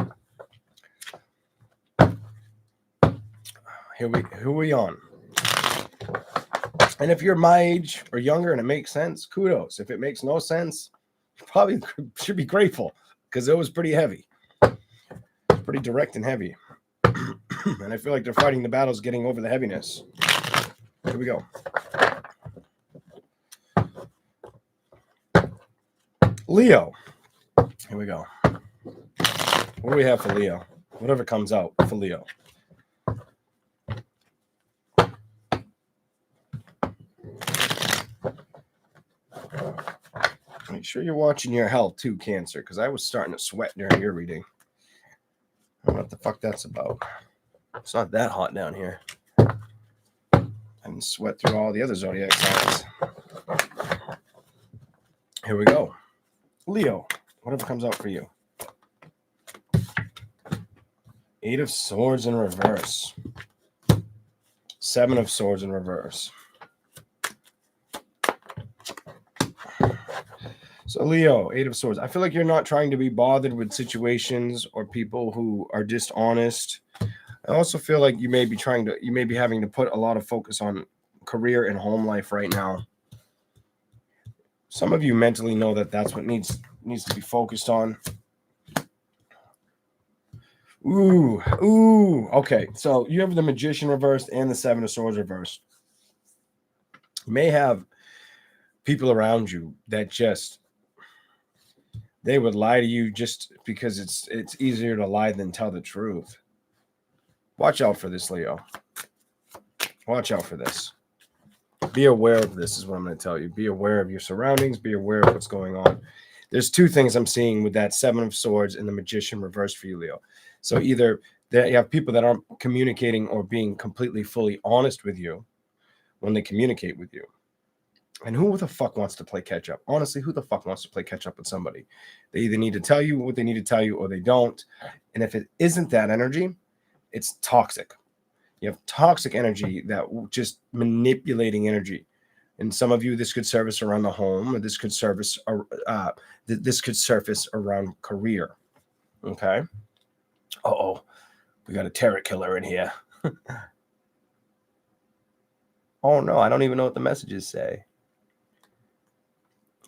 Who are we on? And if you're my age or younger and it makes sense, kudos. If it makes no sense, you probably should be grateful, because it was pretty heavy. Pretty direct and heavy. And I feel like they're fighting the battles getting over the heaviness. Here we go. Leo. Here we go. What do we have for Leo? Whatever comes out for Leo. Make sure you're watching your health too, Cancer, because I was starting to sweat during your reading. I don't know what the fuck that's about. It's not that hot down here. I didn't sweat through all the other zodiac signs. Here we go. Leo. Whatever comes out for you. 8 of Swords in reverse. 7 of Swords in reverse. So Leo, 8 of Swords. I feel like you're not trying to be bothered with situations or people who are dishonest. I also feel like you may be having to put a lot of focus on career and home life right now. Some of you mentally know that that's what needs to be focused on. Ooh. Okay, so you have the Magician reversed and the 7 of Swords reversed. You may have people around you that just they would lie to you just because it's easier to lie than tell the truth. Watch out for this, Leo. Watch out for this. Be aware of this is what I'm going to tell you. Be aware of your surroundings. Be aware of what's going on. There's 2 things I'm seeing with that 7 of Swords and the Magician reversed for you, Leo. So either that you have people that aren't communicating or being completely fully honest with you when they communicate with you. And who the fuck wants to play catch up? Honestly, who the fuck wants to play catch up with somebody? They either need to tell you what they need to tell you or they don't. And if it isn't that energy, it's toxic. You have toxic energy that just manipulating energy. And some of you, this could surface around the home, or this could surface around career. Okay. Uh-oh, we got a terror killer in here. Oh no, I don't even know what the messages say.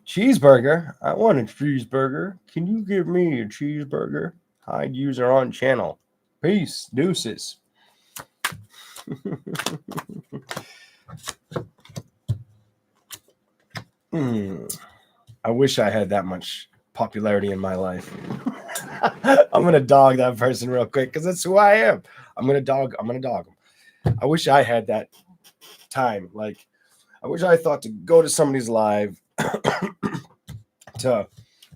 Cheeseburger. I want a cheeseburger. Can you give me a cheeseburger? Hide user on channel. Peace. Deuces. I wish I had that much popularity in my life. I'm going to dog that person real quick because that's who I am. I'm going to dog them. I wish I had that time. Like, I wish I thought to go to somebody's live to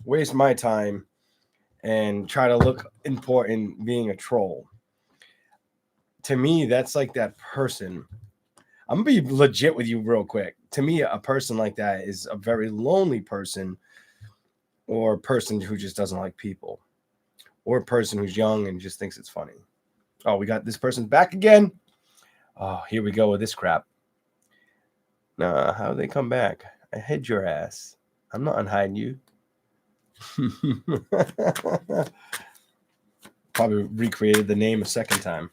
waste my time and try to look important being a troll. To me, that's like that person. I'm going to be legit with you real quick. To me, a person like that is a very lonely person, or a person who just doesn't like people, or a person who's young and just thinks it's funny. Oh, we got this person back again. Oh, here we go with this crap. Nah, how did they come back? I hid your ass. I'm not unhiding you. Probably recreated the name a second time.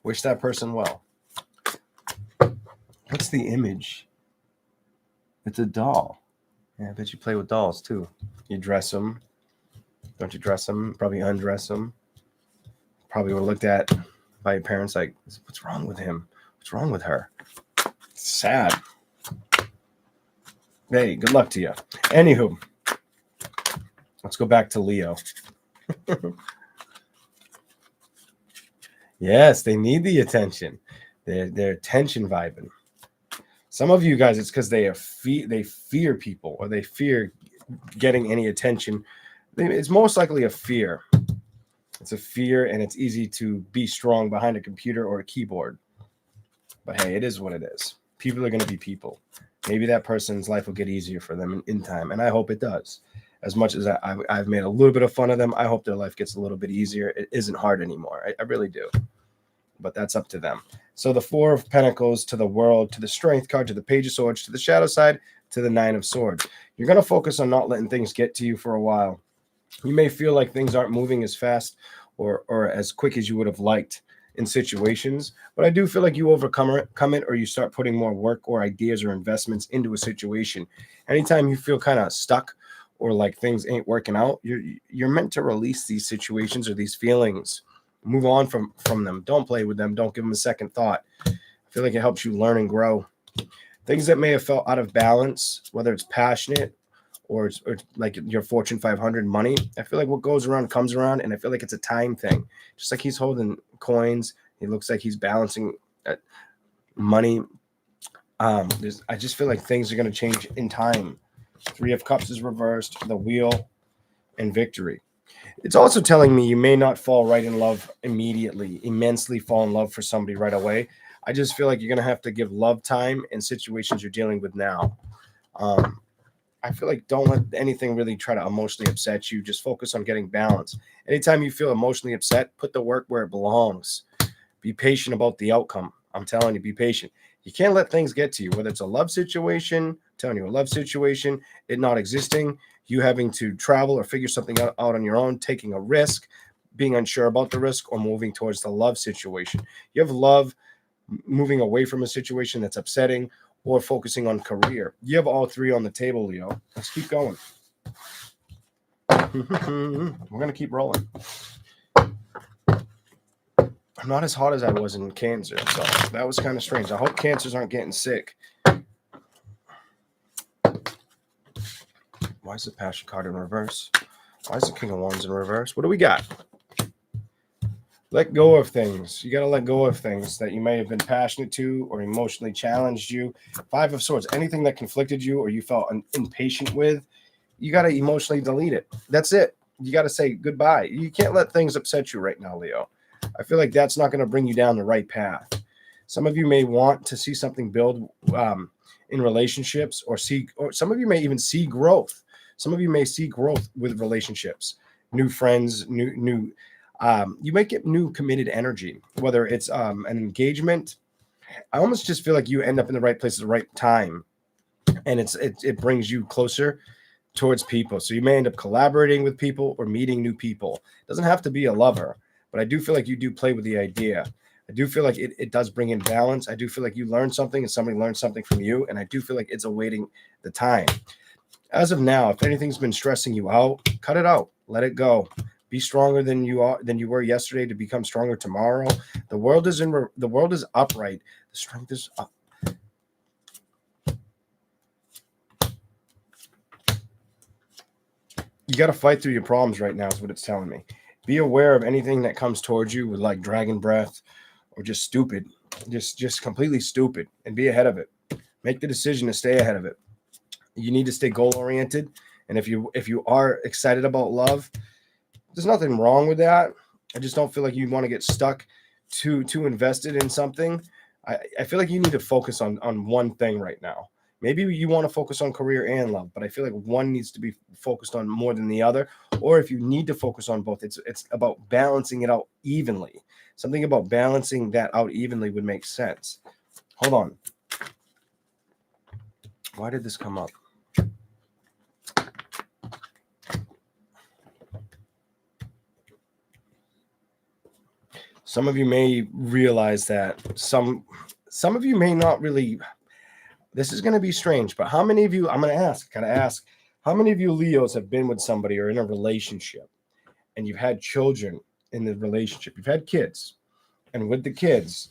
Wish that person well. What's the image? It's a doll. Yeah, I bet you play with dolls too. You dress them. Don't you dress them? Probably undress them. Probably were looked at by your parents like, what's wrong with him? What's wrong with her? It's sad. Hey, good luck to you. Anywho, let's go back to Leo. Yes, they need the attention. They're attention vibing. Some of you guys, it's because they fear people, or they fear getting any attention. It's most likely a fear. It's a fear, and it's easy to be strong behind a computer or a keyboard. But hey, it is what it is. People are going to be people. Maybe that person's life will get easier for them in time, and I hope it does. As much as I've made a little bit of fun of them, I hope their life gets a little bit easier. It isn't hard anymore. I really do. But that's up to them. So the 4 of Pentacles to the World, to the Strength card, to the Page of Swords, to the Shadow side, to the 9 of Swords. You're going to focus on not letting things get to you for a while. You may feel like things aren't moving as fast or as quick as you would have liked in situations, but I do feel like you overcome it, or you start putting more work or ideas or investments into a situation. Anytime you feel kind of stuck or like things ain't working out, you're meant to release these situations or these feelings. Move on from them. Don't play with them. Don't give them a second thought. I feel like it helps you learn and grow. Things that may have felt out of balance, whether it's passionate or it's like your Fortune 500 money, I feel like what goes around comes around, and I feel like it's a time thing. Just like he's holding coins, he looks like he's balancing money. I just feel like things are going to change in time. 3 of Cups is reversed, the Wheel, and Victory. It's also telling me you may not fall right in love immediately, immensely fall in love for somebody right away. I just feel like you're going to have to give love time in situations you're dealing with now. I feel like don't let anything really try to emotionally upset you. Just focus on getting balance. Anytime you feel emotionally upset, put the work where it belongs. Be patient about the outcome. I'm telling you, be patient. You can't let things get to you, whether it's a love situation, I'm telling you, a love situation, it not existing, you having to travel or figure something out on your own, taking a risk, being unsure about the risk, or moving towards the love situation. You have love moving away from a situation that's upsetting, or focusing on career. You have all three on the table, Leo. Let's keep going. We're going to keep rolling. I'm not as hot as I was in Cancer, so that was kind of strange. I hope Cancers aren't getting sick. Why is the Passion card in reverse? Why is the King of Wands in reverse? What do we got? Let go of things. You got to let go of things that you may have been passionate to or emotionally challenged you. Five of Swords. Anything that conflicted you or you felt impatient with, you got to emotionally delete it. That's it. You got to say goodbye. You can't let things upset you right now, Leo. I feel like that's not going to bring you down the right path. Some of you may want to see something build in relationships, or some of you may even see growth. Some of you may see growth with relationships, new friends, new. You might get new committed energy, whether it's an engagement. I almost just feel like you end up in the right place at the right time, and it brings you closer towards people. So you may end up collaborating with people or meeting new people. It doesn't have to be a lover, but I do feel like you do play with the idea. I do feel like it does bring in balance. I do feel like you learn something and somebody learns something from you, and I do feel like it's awaiting the time. As of now, if anything's been stressing you out, cut it out. Let it go. Be stronger than you were yesterday to become stronger tomorrow. The world is upright. The strength is up. You got to fight through your problems right now is what it's telling me. Be aware of anything that comes towards you with like dragon breath or just stupid, just completely stupid, and be ahead of it. Make the decision to stay ahead of it. You need to stay goal oriented. And if you are excited about love, there's nothing wrong with that. I just don't feel like you want to get stuck too invested in something. I feel like you need to focus on one thing right now. Maybe you want to focus on career and love, but I feel like one needs to be focused on more than the other. Or if you need to focus on both, it's about balancing it out evenly. Something about balancing that out evenly would make sense. Hold on. Why did this come up? Some of you may realize that some of you may not really. This is going to be strange, but how many of you, I'm going to ask, how many of you Leos have been with somebody or in a relationship and you've had children in the relationship? You've had kids, and with the kids,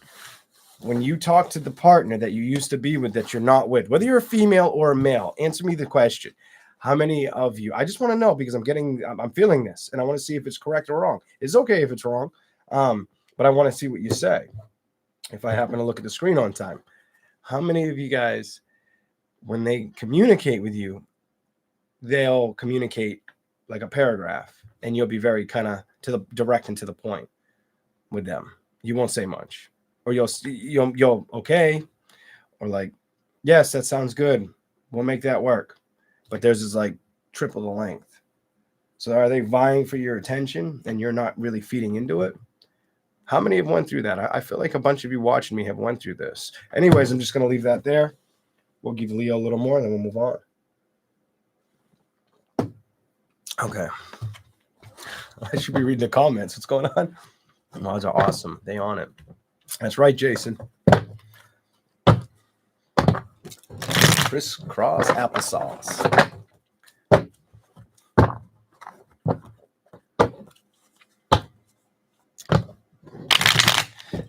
when you talk to the partner that you used to be with that you're not with, whether you're a female or a male, answer me the question. How many of you, I just want to know because I'm feeling this and I want to see if it's correct or wrong. It's okay if it's wrong. But I want to see what you say. If I happen to look at the screen on time, how many of you guys, when they communicate with you, they'll communicate like a paragraph and you'll be very kind of direct and to the point with them. You won't say much, or you'll okay, or like, yes, that sounds good. We'll make that work. But theirs is like triple the length. So are they vying for your attention and you're not really feeding into it? How many have went through that? I feel like a bunch of you watching me have went through this. Anyways, I'm just going to leave that there. We'll give Leo a little more, and then we'll move on. Okay. I should be reading the comments. What's going on? Mods are awesome. They on it. That's right, Jason. Crisscross applesauce.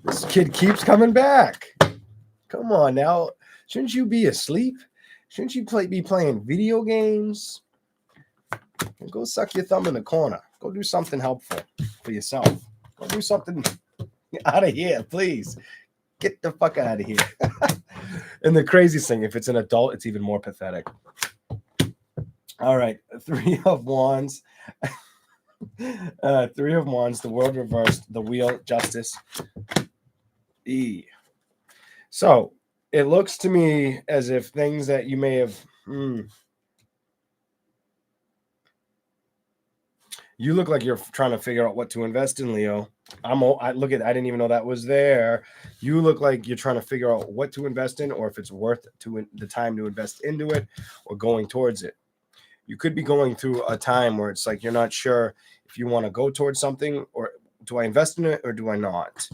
This kid keeps coming back. Come on now. Shouldn't you be asleep? Shouldn't you be playing video games? Go suck your thumb in the corner. Go do something helpful for yourself. Go do something out of here, please. Get the fuck out of here. And the craziest thing, if it's an adult, it's even more pathetic. All right. Three of Wands. Three of Wands, the world reversed, the wheel, justice. So it looks to me as if things that you may have You look like you're trying to figure out what to invest in, Leo. I didn't even know that was there. You look like you're trying to figure out what to invest in, or if it's worth the time to invest into it, or going towards it. You could be going through a time where it's like you're not sure if you want to go towards something, or do I invest in it or do I not?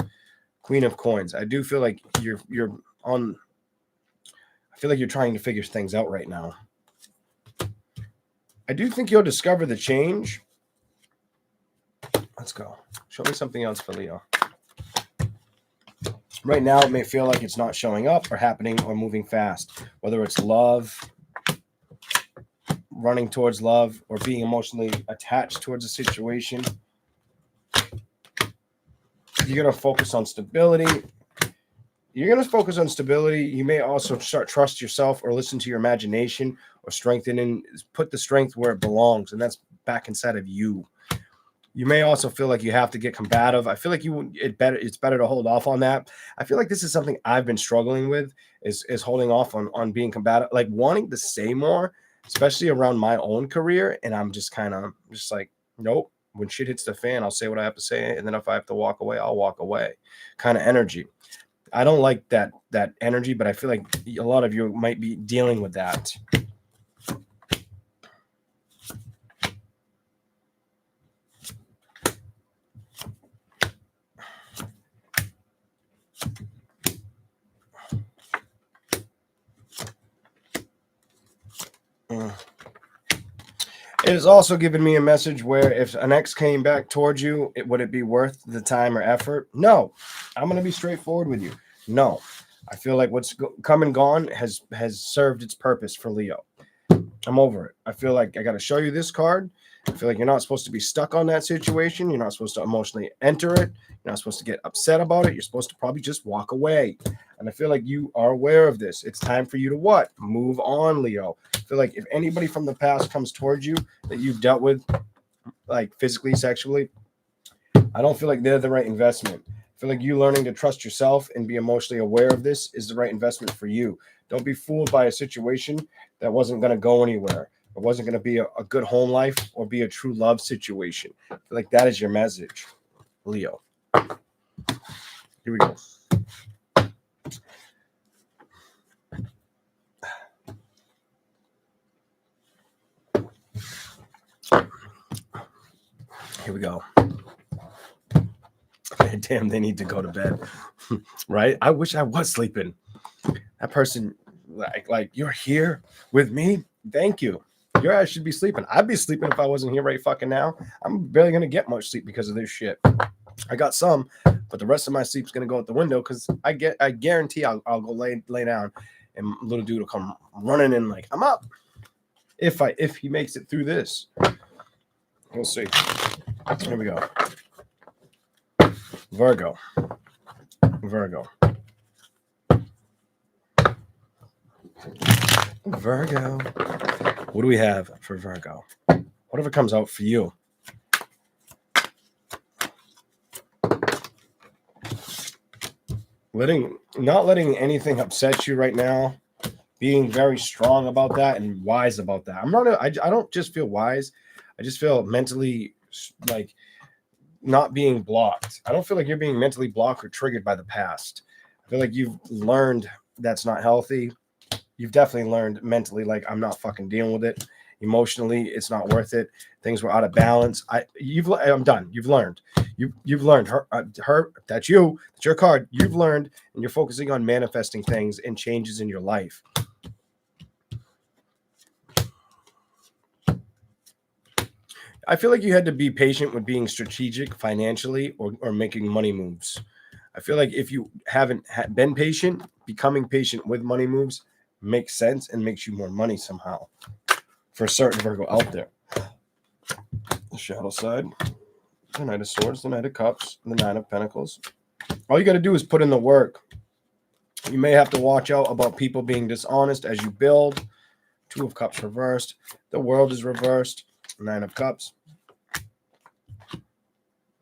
Queen of Coins. I do feel like you're on. I feel like you're trying to figure things out right now. I do think you'll discover the change. Let's go. Show me something else for Leo. Right now, it may feel like it's not showing up or happening or moving fast. Whether it's love, running towards love, or being emotionally attached towards a situation. You're going to focus on stability. You may also start trust yourself or listen to your imagination, or strengthen and put the strength where it belongs. And that's back inside of you. You may also feel like you have to get combative. I feel like it's better to hold off on that. I feel like this is something I've been struggling with, is holding off on being combative, like wanting to say more, especially around my own career. And I'm just like, nope. When shit hits the fan, I'll say what I have to say. And then if I have to walk away, I'll walk away kind of energy. I don't like that energy, but I feel like a lot of you might be dealing with that. It has also given me a message where if an ex came back towards you, would it be worth the time or effort? No. I'm going to be straightforward with you. No. I feel like what's come and gone has served its purpose for Leo. I'm over it. I feel like I got to show you this card. I feel like you're not supposed to be stuck on that situation. You're not supposed to emotionally enter it. You're not supposed to get upset about it. You're supposed to probably just walk away. And I feel like you are aware of this. It's time for you to what? Move on, Leo. I feel like if anybody from the past comes towards you that you've dealt with, like physically, sexually, I don't feel like they're the right investment. I feel like you learning to trust yourself and be emotionally aware of this is the right investment for you. Don't be fooled by a situation that wasn't going to go anywhere. It wasn't going to be a good home life or be a true love situation. I feel like that is your message, Leo. Here we go. Here we go. Damn, they need to go to bed. Right? I wish I was sleeping. That person, like you're here with me. Thank you. Your ass should be sleeping. I'd be sleeping if I wasn't here right fucking now. I'm barely going to get much sleep because of this shit. I got some, but the rest of my sleep's going to go out the window because I guarantee I'll go lay down and little dude will come running in like, I'm up. If he makes it through this. We'll see. Here we go. Virgo. What do we have for Virgo? Whatever comes out for you. Not letting anything upset you right now. Being very strong about that and wise about that. I don't just feel wise. I just feel mentally like not being blocked. I don't feel like you're being mentally blocked or triggered by the past. I feel like you've learned that's not healthy. You've definitely learned mentally, like, I'm not fucking dealing with it. Emotionally, it's not worth it. Things were out of balance. I'm done. You've learned. You've learned. That's you. That's your card. You've learned, and you're focusing on manifesting things and changes in your life. I feel like you had to be patient with being strategic financially or making money moves. I feel like if you haven't been patient, becoming patient with money moves makes sense and makes you more money somehow. For a certain Virgo out there. The shadow side, the Knight of Swords, the Knight of Cups, the Nine of Pentacles. All you got to do is put in the work. You may have to watch out about people being dishonest as you build. Two of Cups reversed. The World is reversed. Nine of Cups.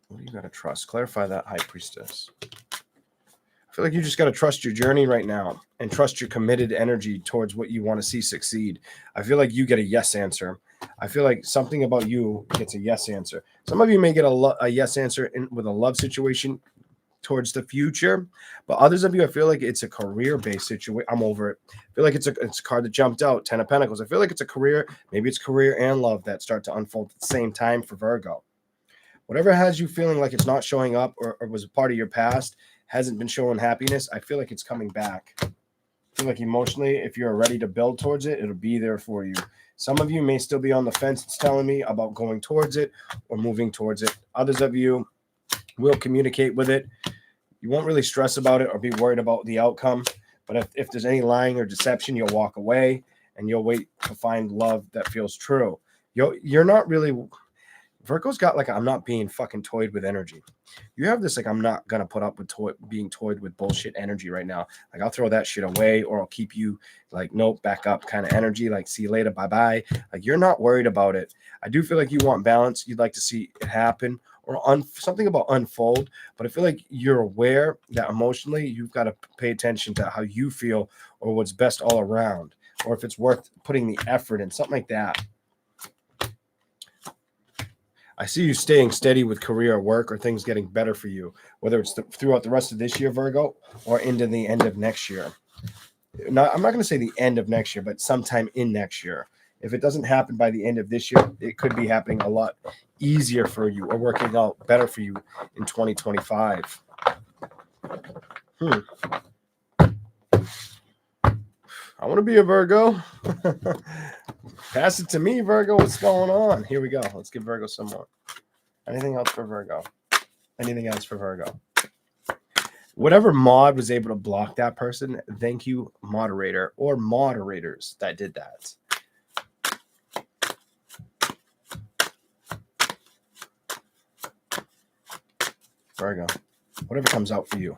What do you got to trust? Clarify that, High Priestess. I feel like you just got to trust your journey right now and trust your committed energy towards what you want to see succeed. I feel like you get a yes answer. I feel like something about you gets a yes answer. Some of you may get a yes answer with a love situation towards the future, but others of you, I feel like it's a career-based situation. I'm over it. I feel like it's a card that jumped out, 10 of Pentacles. I feel like it's a career, maybe it's career and love that start to unfold at the same time for Virgo. Whatever has you feeling like it's not showing up or was a part of your past, hasn't been showing happiness, I feel like it's coming back. I feel like emotionally, if you're ready to build towards it, it'll be there for you. Some of you may still be on the fence. It's telling me about going towards it or moving towards it. Others of you will communicate with it. You won't really stress about it or be worried about the outcome. But if there's any lying or deception, you'll walk away and you'll wait to find love that feels true. You're not really... Virgo's got like, I'm not being fucking toyed with energy. You have this like, I'm not going to put up with being toyed with bullshit energy right now. Like, I'll throw that shit away, or I'll keep you like, nope, back up kind of energy. Like, see you later, bye-bye. Like, you're not worried about it. I do feel like you want balance. You'd like to see it happen or something about unfold. But I feel like you're aware that emotionally you've got to pay attention to how you feel or what's best all around, or if it's worth putting the effort in, something like that. I see you staying steady with career or work, or things getting better for you, whether it's throughout the rest of this year, Virgo, or into the end of next year. Now, I'm not going to say the end of next year, but sometime in next year. If it doesn't happen by the end of this year, it could be happening a lot easier for you or working out better for you in 2025. I want to be a Virgo. Pass it to me, Virgo. What's going on? Here we go. Let's give Virgo some more. Anything else for Virgo? Anything else for Virgo? Whatever mod was able to block that person, thank you, moderator or moderators that did that. Virgo, whatever comes out for you.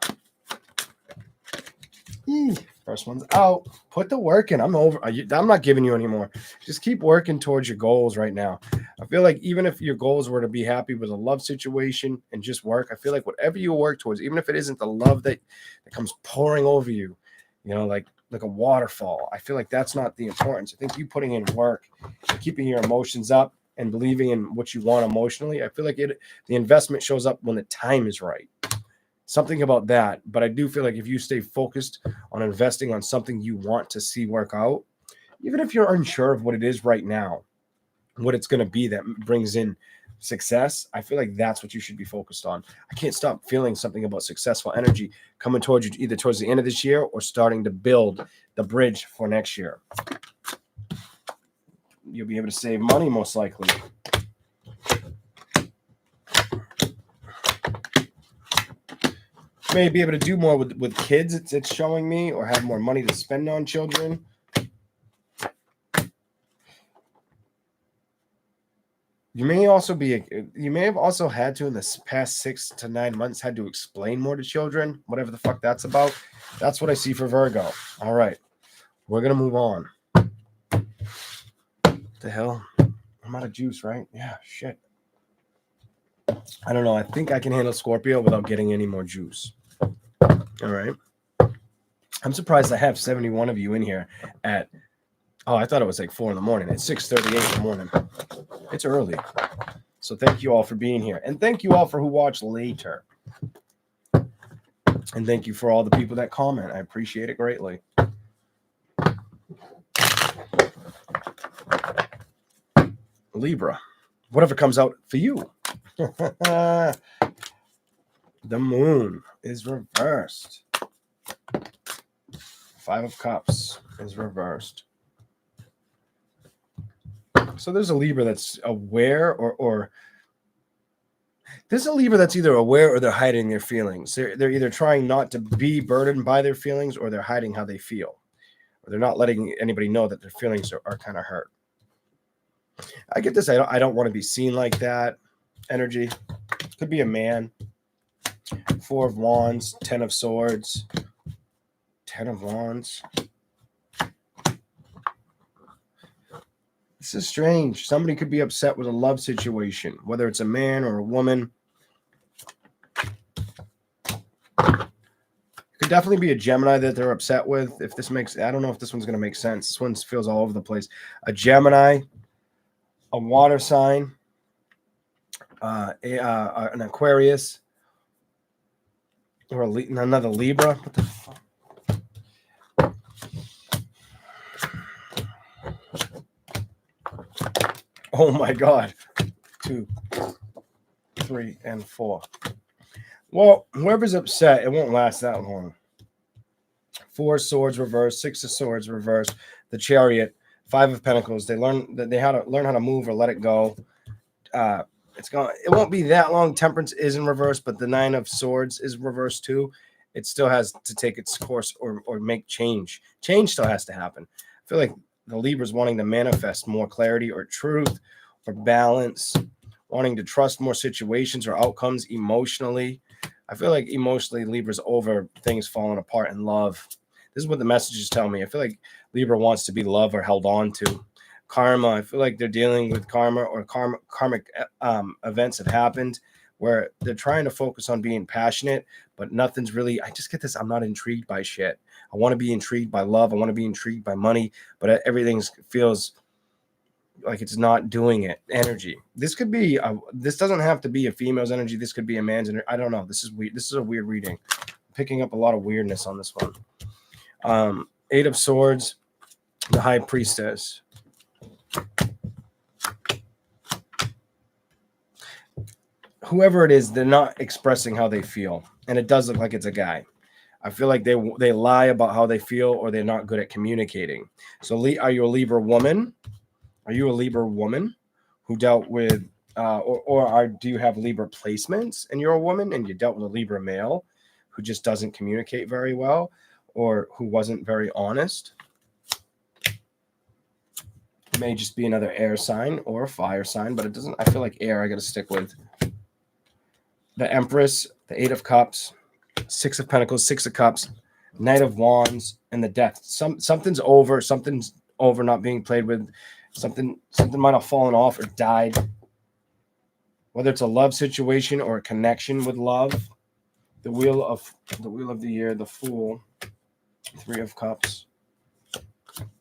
First one's out. Put the work in. I'm not giving you anymore. Just keep working towards your goals right now. I feel like even if your goals were to be happy with a love situation and just work, I feel like whatever you work towards, even if it isn't the love that comes pouring over you, like a waterfall, I feel like that's not the importance. I think you putting in work and keeping your emotions up and believing in what you want emotionally, I feel like the investment shows up when the time is right. Something about that. But I do feel like if you stay focused on investing on something you want to see work out, even if you're unsure of what it is right now, what it's going to be that brings in success, I feel like that's what you should be focused on. I can't stop feeling something about successful energy coming towards you, either towards the end of this year or starting to build the bridge for next year. You'll be able to save money most likely. May be able to do more with kids, it's showing me, or have more money to spend on children. You may have also had to, in the past 6 to 9 months, had to explain more to children, whatever the fuck that's about. That's what I see for Virgo. All right, we're gonna move on. What the hell? I'm out of juice, right? Yeah, shit. I don't know. I think I can handle Scorpio without getting any more juice. All right. I'm surprised I have 71 of you in here at, I thought it was like 4 in the morning. It's 6:38 in the morning. It's early. So thank you all for being here. And thank you all for who watch later. And thank you for all the people that comment. I appreciate it greatly. Libra, whatever comes out for you. The moon is reversed. 5 of Cups is reversed. So there's a Libra that's aware, or there's a Libra that's either aware or they're hiding their feelings. They're either trying not to be burdened by their feelings, or they're hiding how they feel. Or they're not letting anybody know that their feelings are kind of hurt. I get this. I don't want to be seen like that energy. Could be a man. 4 of Wands, 10 of Swords, 10 of Wands. This is strange. Somebody could be upset with a love situation, whether it's a man or a woman. It could definitely be a Gemini that they're upset with. If this makes, I don't know if this one's going to make sense. This one feels all over the place. A Gemini a water sign, an Aquarius, or another Libra. What the fuck? Oh my God. 2, 3, and 4. Well, whoever's upset, it won't last that long. 4 swords reversed, 6 of swords reversed, the Chariot, 5 of Pentacles. They had to learn how to move or let it go. It won't be that long. Temperance is in reverse, but the 9 of Swords is reversed too. It still has to take its course or make change. Change still has to happen. I feel like the Libra's wanting to manifest more clarity or truth or balance, wanting to trust more situations or outcomes emotionally. I feel like emotionally Libra's over things falling apart in love. This is what the messages tell me. I feel like Libra wants to be loved or held on to. Karma, I feel like they're dealing with karma or karmic events that happened where they're trying to focus on being passionate, but nothing's really, I just get this, I'm not intrigued by shit. I want to be intrigued by love. I want to be intrigued by money, but everything feels like it's not doing it. Energy. This could be, this doesn't have to be a female's energy. This could be a man's energy. I don't know. This is weird. This is a weird reading. I'm picking up a lot of weirdness on this one. 8 of Swords, the High Priestess. Whoever it is, they're not expressing how they feel. And it does look like it's a guy. I feel like they lie about how they feel, or they're not good at communicating. So are you a Libra woman? Are you a Libra woman who dealt with, do you have Libra placements and you're a woman and you dealt with a Libra male who just doesn't communicate very well or who wasn't very honest? It may just be another air sign or a fire sign, but it doesn't, I feel like air I got to stick with. The Empress, the 8 of Cups, 6 of Pentacles, 6 of Cups, Knight of Wands, and the Death. Something's over not being played with. Something might have fallen off or died. Whether it's a love situation or a connection with love. The Wheel of the Year, the Fool, 3 of Cups.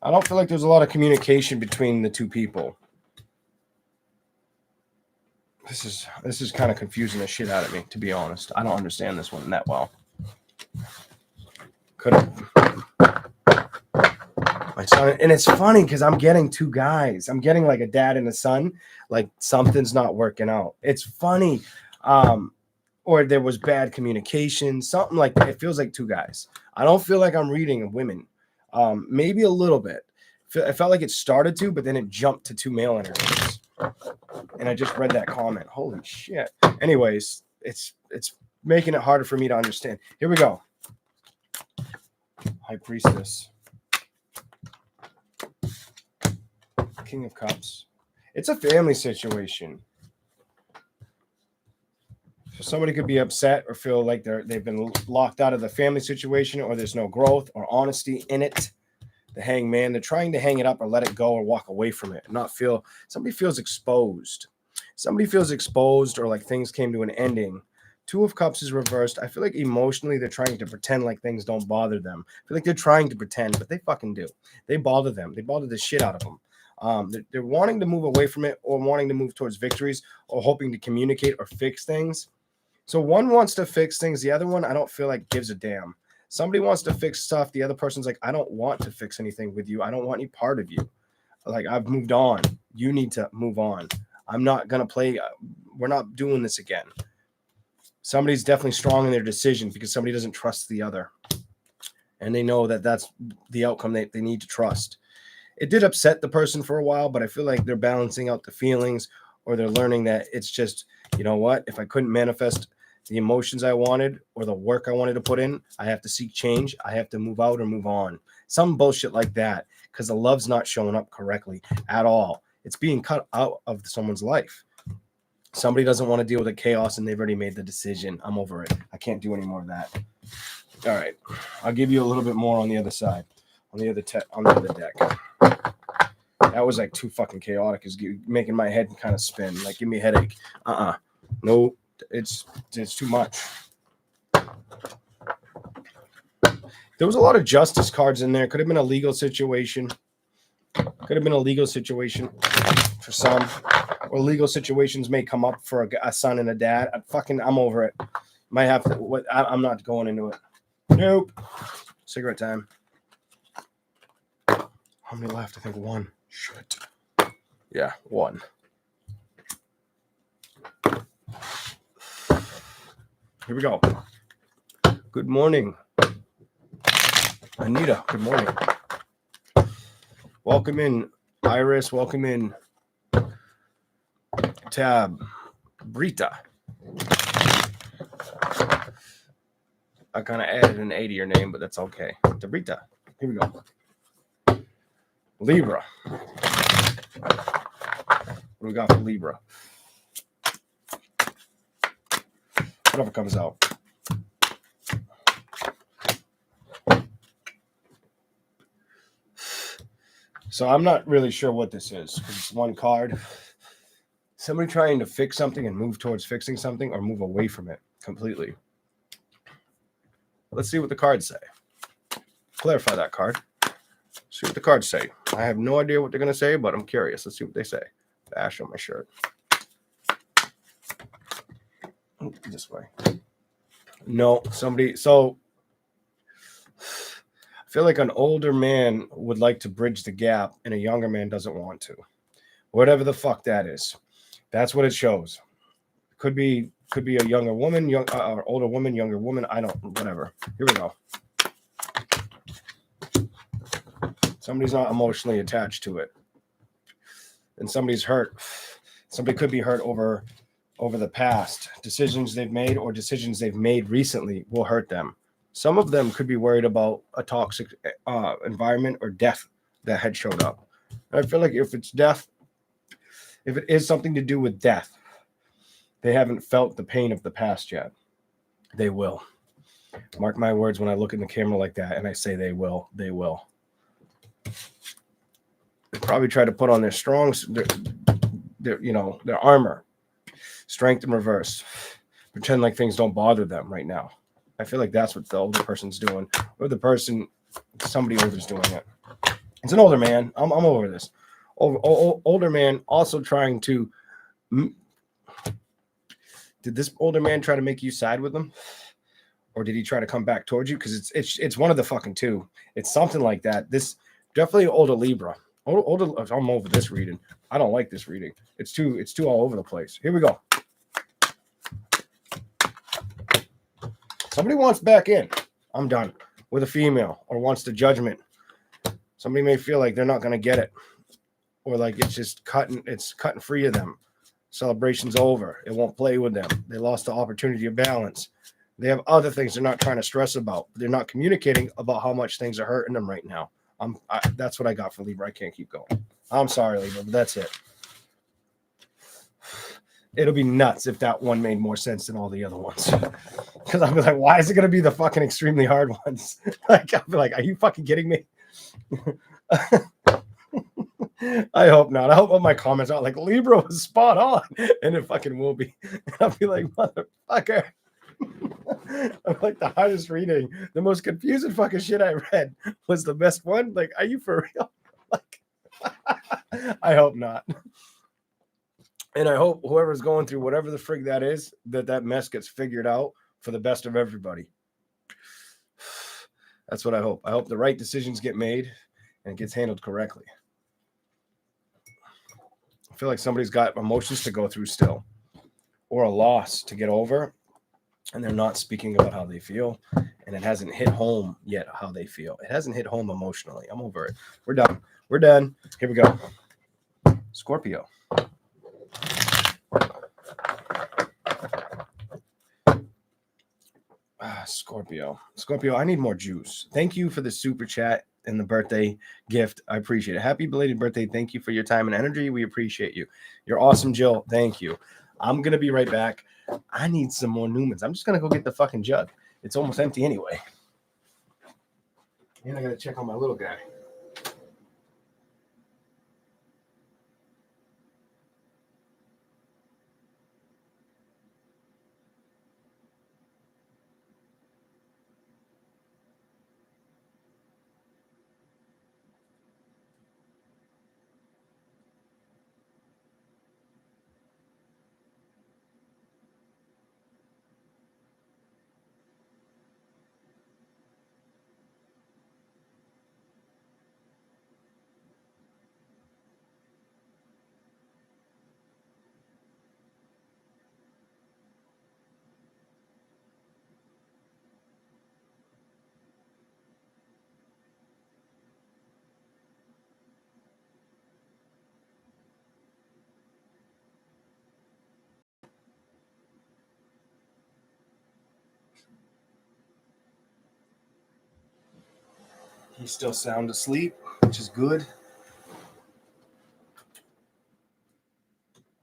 I don't feel like there's a lot of communication between the two people. This is kind of confusing the shit out of me, to be honest. I don't understand this one that well. Could have. My son, and it's funny because I'm getting 2 guys. I'm getting like a dad and a son. Like something's not working out. It's funny. Or there was bad communication, something like that. It feels like 2 guys. I don't feel like I'm reading women. Maybe a little bit. I felt like it started to, but then it jumped to 2 male energies. And I just read that comment. Holy shit. Anyways, it's making it harder for me to understand. Here we go. High Priestess. King of Cups. It's a family situation. So somebody could be upset or feel like they've been locked out of the family situation, or there's no growth or honesty in it. The Hangman, they're trying to hang it up or let it go or walk away from it and not feel, somebody feels exposed. Somebody feels exposed or like things came to an ending. 2 of Cups is reversed. I feel like emotionally they're trying to pretend like things don't bother them. I feel like they're trying to pretend, but they fucking do. They bother them. They bother the shit out of them. They're wanting to move away from it or wanting to move towards victories or hoping to communicate or fix things. So one wants to fix things. The other one, I don't feel like gives a damn. Somebody wants to fix stuff. The other person's like, I don't want to fix anything with you. I don't want any part of you. Like, I've moved on. You need to move on. I'm not going to play. We're not doing this again. Somebody's definitely strong in their decision because somebody doesn't trust the other. And they know that that's the outcome they need to trust. It did upset the person for a while, but I feel like they're balancing out the feelings, or they're learning that it's just, you know what, if I couldn't manifest the emotions I wanted or the work I wanted to put in, I have to seek change. I have to move out or move on. Some bullshit like that, because the love's not showing up correctly at all. It's being cut out of someone's life. Somebody doesn't want to deal with the chaos and they've already made the decision. I'm over it. I can't do any more of that. All right. I'll give you a little bit more on the other side, on the other deck. That was like too fucking chaotic. It's making my head kind of spin. Like, give me a headache. No. It's too much. There was a lot of justice cards in there. Could have been a legal situation. for some, or legal situations may come up for a son and a dad. I'm over it. Might have to. I'm not going into it. Nope. Cigarette time. How many left? I think one. Shit. Yeah, one. Here we go. Good morning, Anita. Good morning. Welcome in, Iris. Welcome in, Tab. Brita. I kind of added an A to your name, but that's okay. Tabrita. Here we go. Libra. What do we got for Libra? Whatever comes out. So I'm not really sure what this is because it's one card. Somebody trying to fix something and move towards fixing something or move away from it completely. Let's see what the cards say. Clarify that card. See what the cards say. I have no idea what they're going to say, but I'm curious. Let's see what they say. Ash on my shirt. This way. No, somebody. So I feel like an older man would like to bridge the gap and a younger man doesn't want to. Whatever the fuck that is. That's what it shows. Could be a younger woman, or older woman, younger woman. I don't, whatever. Here we go. Somebody's not emotionally attached to it. And somebody's hurt. Somebody could be hurt over the past. Decisions they've made or decisions they've made recently will hurt them. Some of them could be worried about a toxic environment or death that had showed up. And I feel like if it's death, if it is something to do with death, they haven't felt the pain of the past yet. They will. Mark my words when I look in the camera like that and I say they will. They will. They probably try to put on their their armor, strength in reverse, pretend like things don't bother them right now. I feel like that's what the older person's doing, or somebody older is doing it. It's an older man. I'm over this. Older man also trying to. Did this older man try to make you side with him, or did he try to come back towards you? Because it's one of the fucking two. It's something like that. This definitely older Libra. Older. I'm over this reading. I don't like this reading. It's too all over the place. Here we go. Somebody wants back in. I'm done with a female, or wants the judgment. Somebody may feel like they're not going to get it, or like it's just cutting free of them. Celebration's over. It won't play with them. They lost the opportunity of balance. They have other things they're not trying to stress about. They're not communicating about how much things are hurting them right now. That's what I got for Libra. I can't keep going. I'm sorry, Libra, but that's it. It'll be nuts if that one made more sense than all the other ones. Because I'll be like, why is it going to be the fucking extremely hard ones? Like, I'll be like, are you fucking kidding me? I hope not. I hope all my comments are like, Libra was spot on. And it fucking will be. I'll be like, motherfucker. I'm like, the hardest reading, the most confusing fucking shit I read was the best one. Like, are you for real? Like, I hope not. And I hope whoever's going through whatever the frig that is, that mess gets figured out for the best of everybody. That's what I hope. I hope the right decisions get made and it gets handled correctly. I feel like somebody's got emotions to go through still, or a loss to get over, and they're not speaking about how they feel, and it hasn't hit home yet how they feel. It hasn't hit home emotionally. I'm over it. We're done. We're done. Here we go. Scorpio. Scorpio, I need more juice. Thank you for the super chat and the birthday gift. I appreciate it. Happy belated birthday. Thank you for your time and energy. We appreciate you. You're awesome, Jill. Thank you. I'm going to be right back. I need some more Newmans. I'm just going to go get the fucking jug. It's almost empty anyway. And I got to check on my little guy. He's still sound asleep, which is good.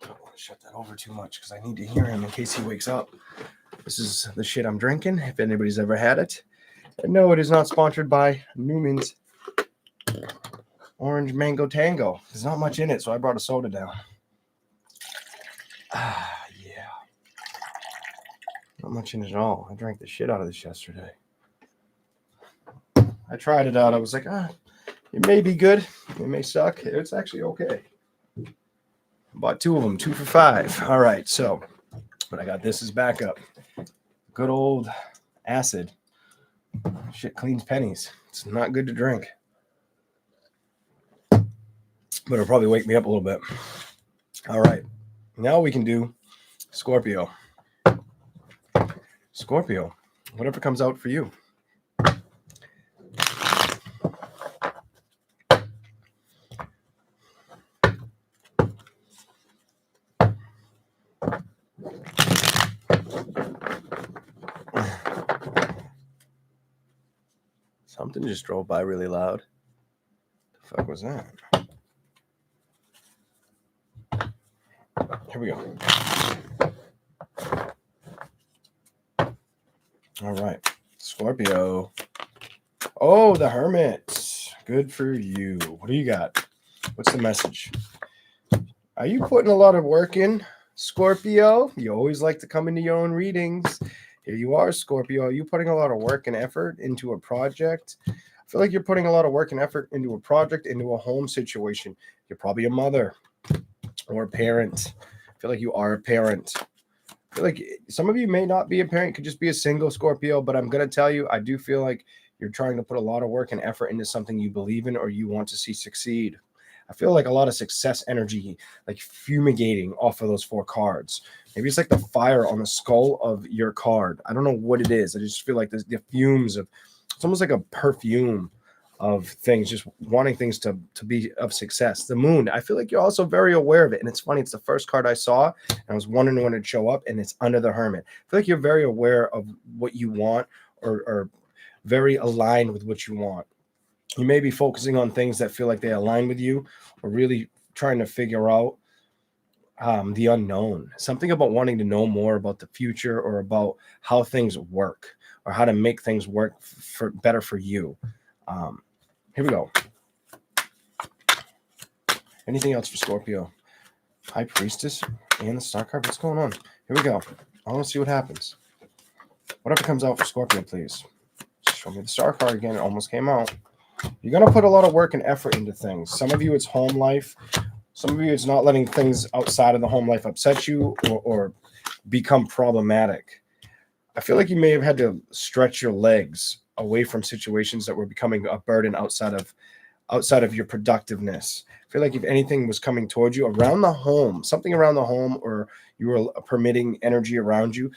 I don't want to shut that over too much because I need to hear him in case he wakes up. This is the shit I'm drinking, if anybody's ever had it. And no, it is not sponsored by Newman's Orange Mango Tango. There's not much in it, so I brought a soda down. Yeah. Not much in it at all. I drank the shit out of this yesterday. I tried it out. I was like, it may be good. It may suck. It's actually okay. Bought 2 of them, 2 for $5. All right, so, but I got this as backup. Good old acid. Shit cleans pennies. It's not good to drink. But it'll probably wake me up a little bit. All right. Now we can do Scorpio. Scorpio, whatever comes out for you. Something just drove by really loud. The fuck was that? Here we go. All right. Scorpio. Oh, the Hermit. Good for you. What do you got? What's the message? Are you putting a lot of work in, Scorpio? You always like to come into your own readings. Here you are, Scorpio. Are you putting a lot of work and effort into a project? I feel like you're putting a lot of work and effort into a project, into a home situation. You're probably a mother or a parent. I feel like you are a parent. I feel like some of you may not be a parent, could just be a single Scorpio, but I'm going to tell you, I do feel like you're trying to put a lot of work and effort into something you believe in or you want to see succeed. I feel like a lot of success energy, like fumigating off of those 4 cards. Maybe it's like the fire on the skull of your card. I don't know what it is. I just feel like the fumes of, it's almost like a perfume of things, just wanting things to be of success. The moon, I feel like you're also very aware of it. And it's funny, it's the first card I saw, and I was wondering when it'd show up, and it's under the Hermit. I feel like you're very aware of what you want or very aligned with what you want. You may be focusing on things that feel like they align with you, or really trying to figure out the unknown. Something about wanting to know more about the future or about how things work or how to make things work for better for you. Here we go. Anything else for Scorpio? High Priestess and the Star card. What's going on? Here we go. I want to see what happens. Whatever comes out for Scorpio, please. Show me the Star card again. It almost came out. You're going to put a lot of work and effort into things. Some of you, it's home life. Some of you, it's not letting things outside of the home life upset you or become problematic. I feel like you may have had to stretch your legs away from situations that were becoming a burden outside of your productiveness. I feel like if anything was coming towards you around the home, something around the home, or you were permitting energy around you,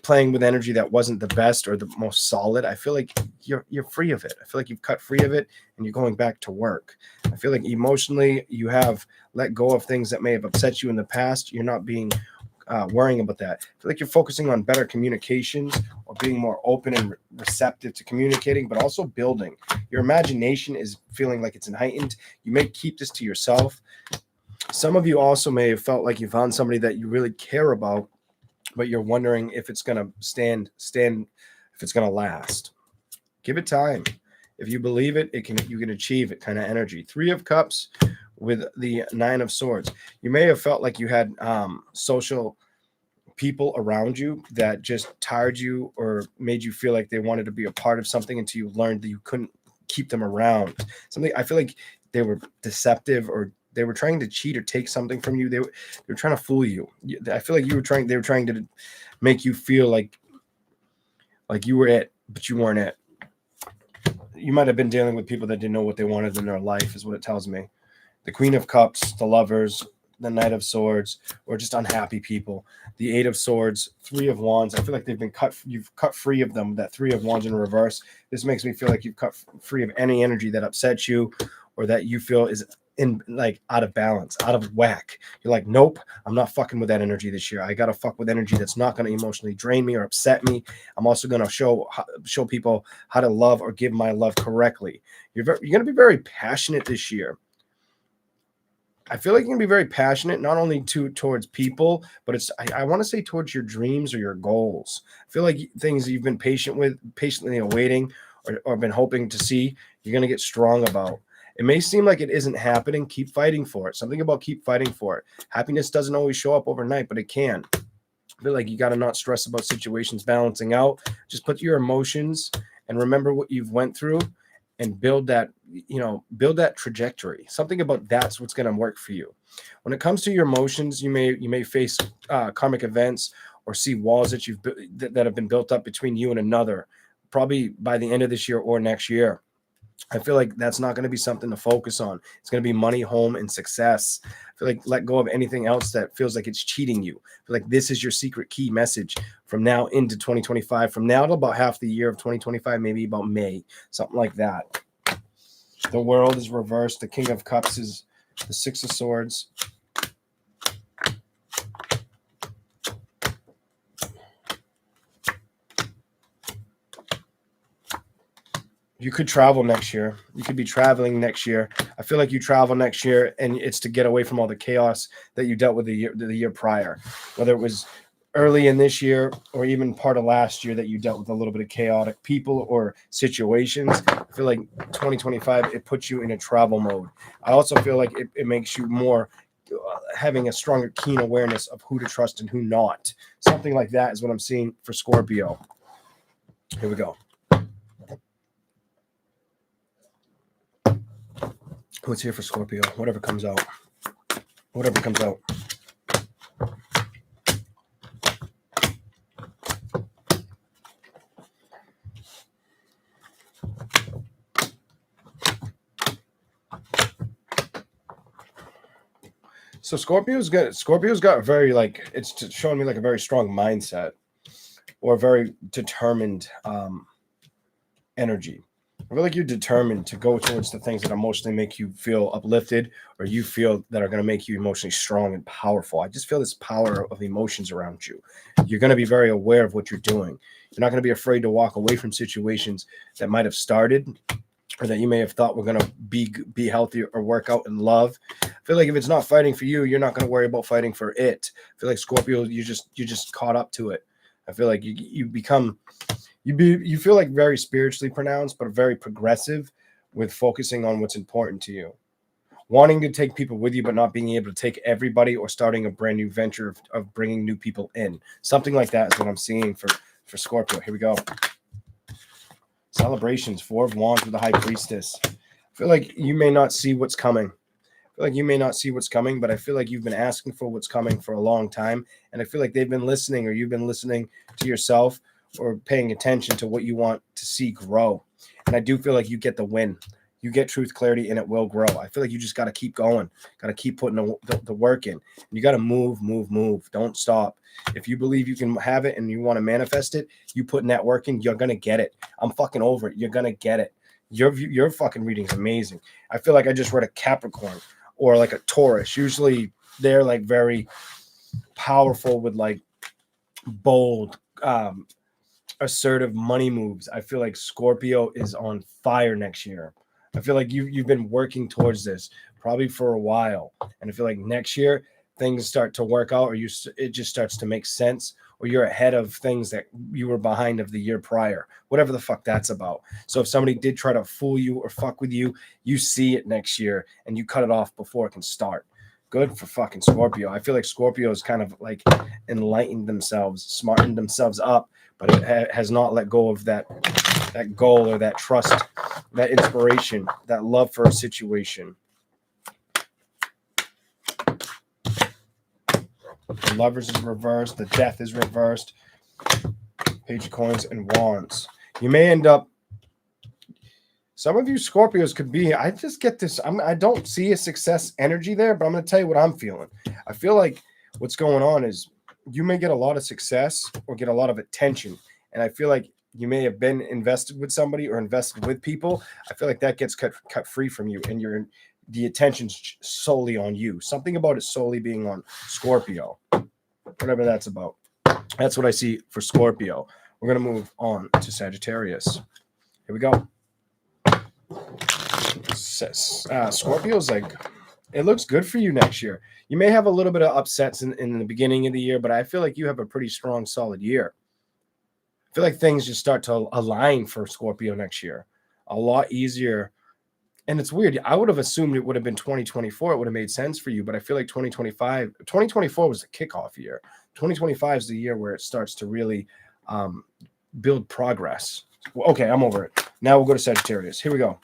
playing with energy that wasn't the best or the most solid, I feel like you're free of it. I feel like you've cut free of it and you're going back to work. I feel like emotionally you have let go of things that may have upset you in the past. You're not being worrying about that. I feel like you're focusing on better communications or being more open and receptive to communicating, but also building. Your imagination is feeling like it's heightened. You may keep this to yourself. Some of you also may have felt like you found somebody that you really care about, but you're wondering if it's going to stand, if it's going to last. Give it time. If you believe it, you can achieve it kind of energy. 3 of Cups with the 9 of Swords. You may have felt like you had social people around you that just tired you or made you feel like they wanted to be a part of something until you learned that you couldn't keep them around. I feel like they were deceptive or they were trying to cheat or take something from you. They were trying to fool you. I feel like they were trying to make you feel like you were it, but you weren't it. You might have been dealing with people that didn't know what they wanted in their life, is what it tells me. The Queen of Cups, the Lovers, the Knight of Swords, or just unhappy people. The 8 of Swords, 3 of Wands. I feel like you've cut free of them. That 3 of Wands in reverse. This makes me feel like you've cut free of any energy that upsets you or that you feel is in like out of balance, out of whack. You're like, nope, I'm not fucking with that energy this year. I gotta fuck with energy that's not gonna emotionally drain me or upset me. I'm also gonna show people how to love or give my love correctly. You're gonna be very passionate this year. I feel like you can be very passionate, not only towards people, but I want to say towards your dreams or your goals. I feel like things you've been patiently awaiting or been hoping to see, you're going to get strong about. It may seem like it isn't happening. Keep fighting for it. Something about keep fighting for it. Happiness doesn't always show up overnight, but it can. I feel like you got to not stress about situations balancing out. Just put your emotions and remember what you've went through and build that, build that trajectory. Something about that's what's going to work for you. When it comes to your emotions, you may face karmic events or see walls that have been built up between you and another, probably by the end of this year or next year. I feel like that's not going to be something to focus on. It's going to be money, home, and success. I feel like let go of anything else that feels like it's cheating you. I feel like this is your secret key message from now into 2025, from now to about half the year of 2025, maybe about May, something like that. The world is reversed. The King of Cups is the Six of Swords. You could travel next year. You could be traveling next year. I feel like you travel next year, and it's to get away from all the chaos that you dealt with the year prior, whether it was early in this year or even part of last year that you dealt with a little bit of chaotic people or situations. I feel like 2025, it puts you in a travel mode. I also feel like it makes you more having a stronger, keen awareness of who to trust and who not. Something like that is what I'm seeing for Scorpio. Here we go. What's here for Scorpio? Whatever comes out. Whatever comes out. So Scorpio's got very, like, it's showing me like a very strong mindset or very determined energy. I feel like you're determined to go towards the things that emotionally make you feel uplifted or you feel that are going to make you emotionally strong and powerful. I just feel this power of emotions around you. You're going to be very aware of what you're doing. You're not going to be afraid to walk away from situations that might have started or that you may have thought were going to be healthy or work out in love. I feel like if it's not fighting for you, you're not going to worry about fighting for it. I feel like Scorpio, you just caught up to it. I feel like you feel like very spiritually pronounced, but very progressive with focusing on what's important to you. Wanting to take people with you, but not being able to take everybody or starting a brand new venture of bringing new people in. Something like that is what I'm seeing for Scorpio. Here we go. Celebrations, Four of Wands with the High Priestess. I feel like you may not see what's coming. But I feel like you've been asking for what's coming for a long time. And I feel like they've been listening or you've been listening to yourself or paying attention to what you want to see grow. And I do feel like you get the win. You get truth, clarity, and it will grow. I feel like you just got to keep going. Got to keep putting the work in. You got to move. Don't stop. If you believe you can have it and you want to manifest it, you put in that work in, you're going to get it. I'm fucking over it. You're going to get it. Your fucking reading is amazing. I feel like I just read a Capricorn or like a Taurus. Usually they're like very powerful with like bold, assertive money moves. I feel like Scorpio is on fire next year. I feel like you've been working towards this probably for a while. And I feel like next year things start to work out or it just starts to make sense or you're ahead of things that you were behind of the year prior, whatever the fuck that's about. So if somebody did try to fool you or fuck with you, you see it next year and you cut it off before it can start. Good for fucking Scorpio. I feel like Scorpio is kind of like enlightened themselves, smartened themselves up, but it has not let go of that goal or that trust, that inspiration, that love for a situation. The Lovers is reversed. The Death is reversed. Page of Coins and Wands. You may end up. Some of you Scorpios could be. I just get this. I don't see a success energy there, but I'm going to tell you what I'm feeling. I feel like what's going on is you may get a lot of success or get a lot of attention, and I feel like you may have been invested with somebody or invested with people. I feel like that gets cut free from you, and the attention's solely on you. Something about it solely being on Scorpio, whatever that's about. That's what I see for Scorpio. We're going to move on to Sagittarius. Here we go. Scorpio's like, it looks good for you next year. You may have a little bit of upsets in the beginning of the year, but I feel like you have a pretty strong, solid year. I feel like things just start to align for Scorpio next year. A lot easier. And it's weird. I would have assumed it would have been 2024. It would have made sense for you, but I feel like 2024 was the kickoff year. 2025 is the year where it starts to really build progress. Okay, I'm over it. Now we'll go to Sagittarius. Here we go.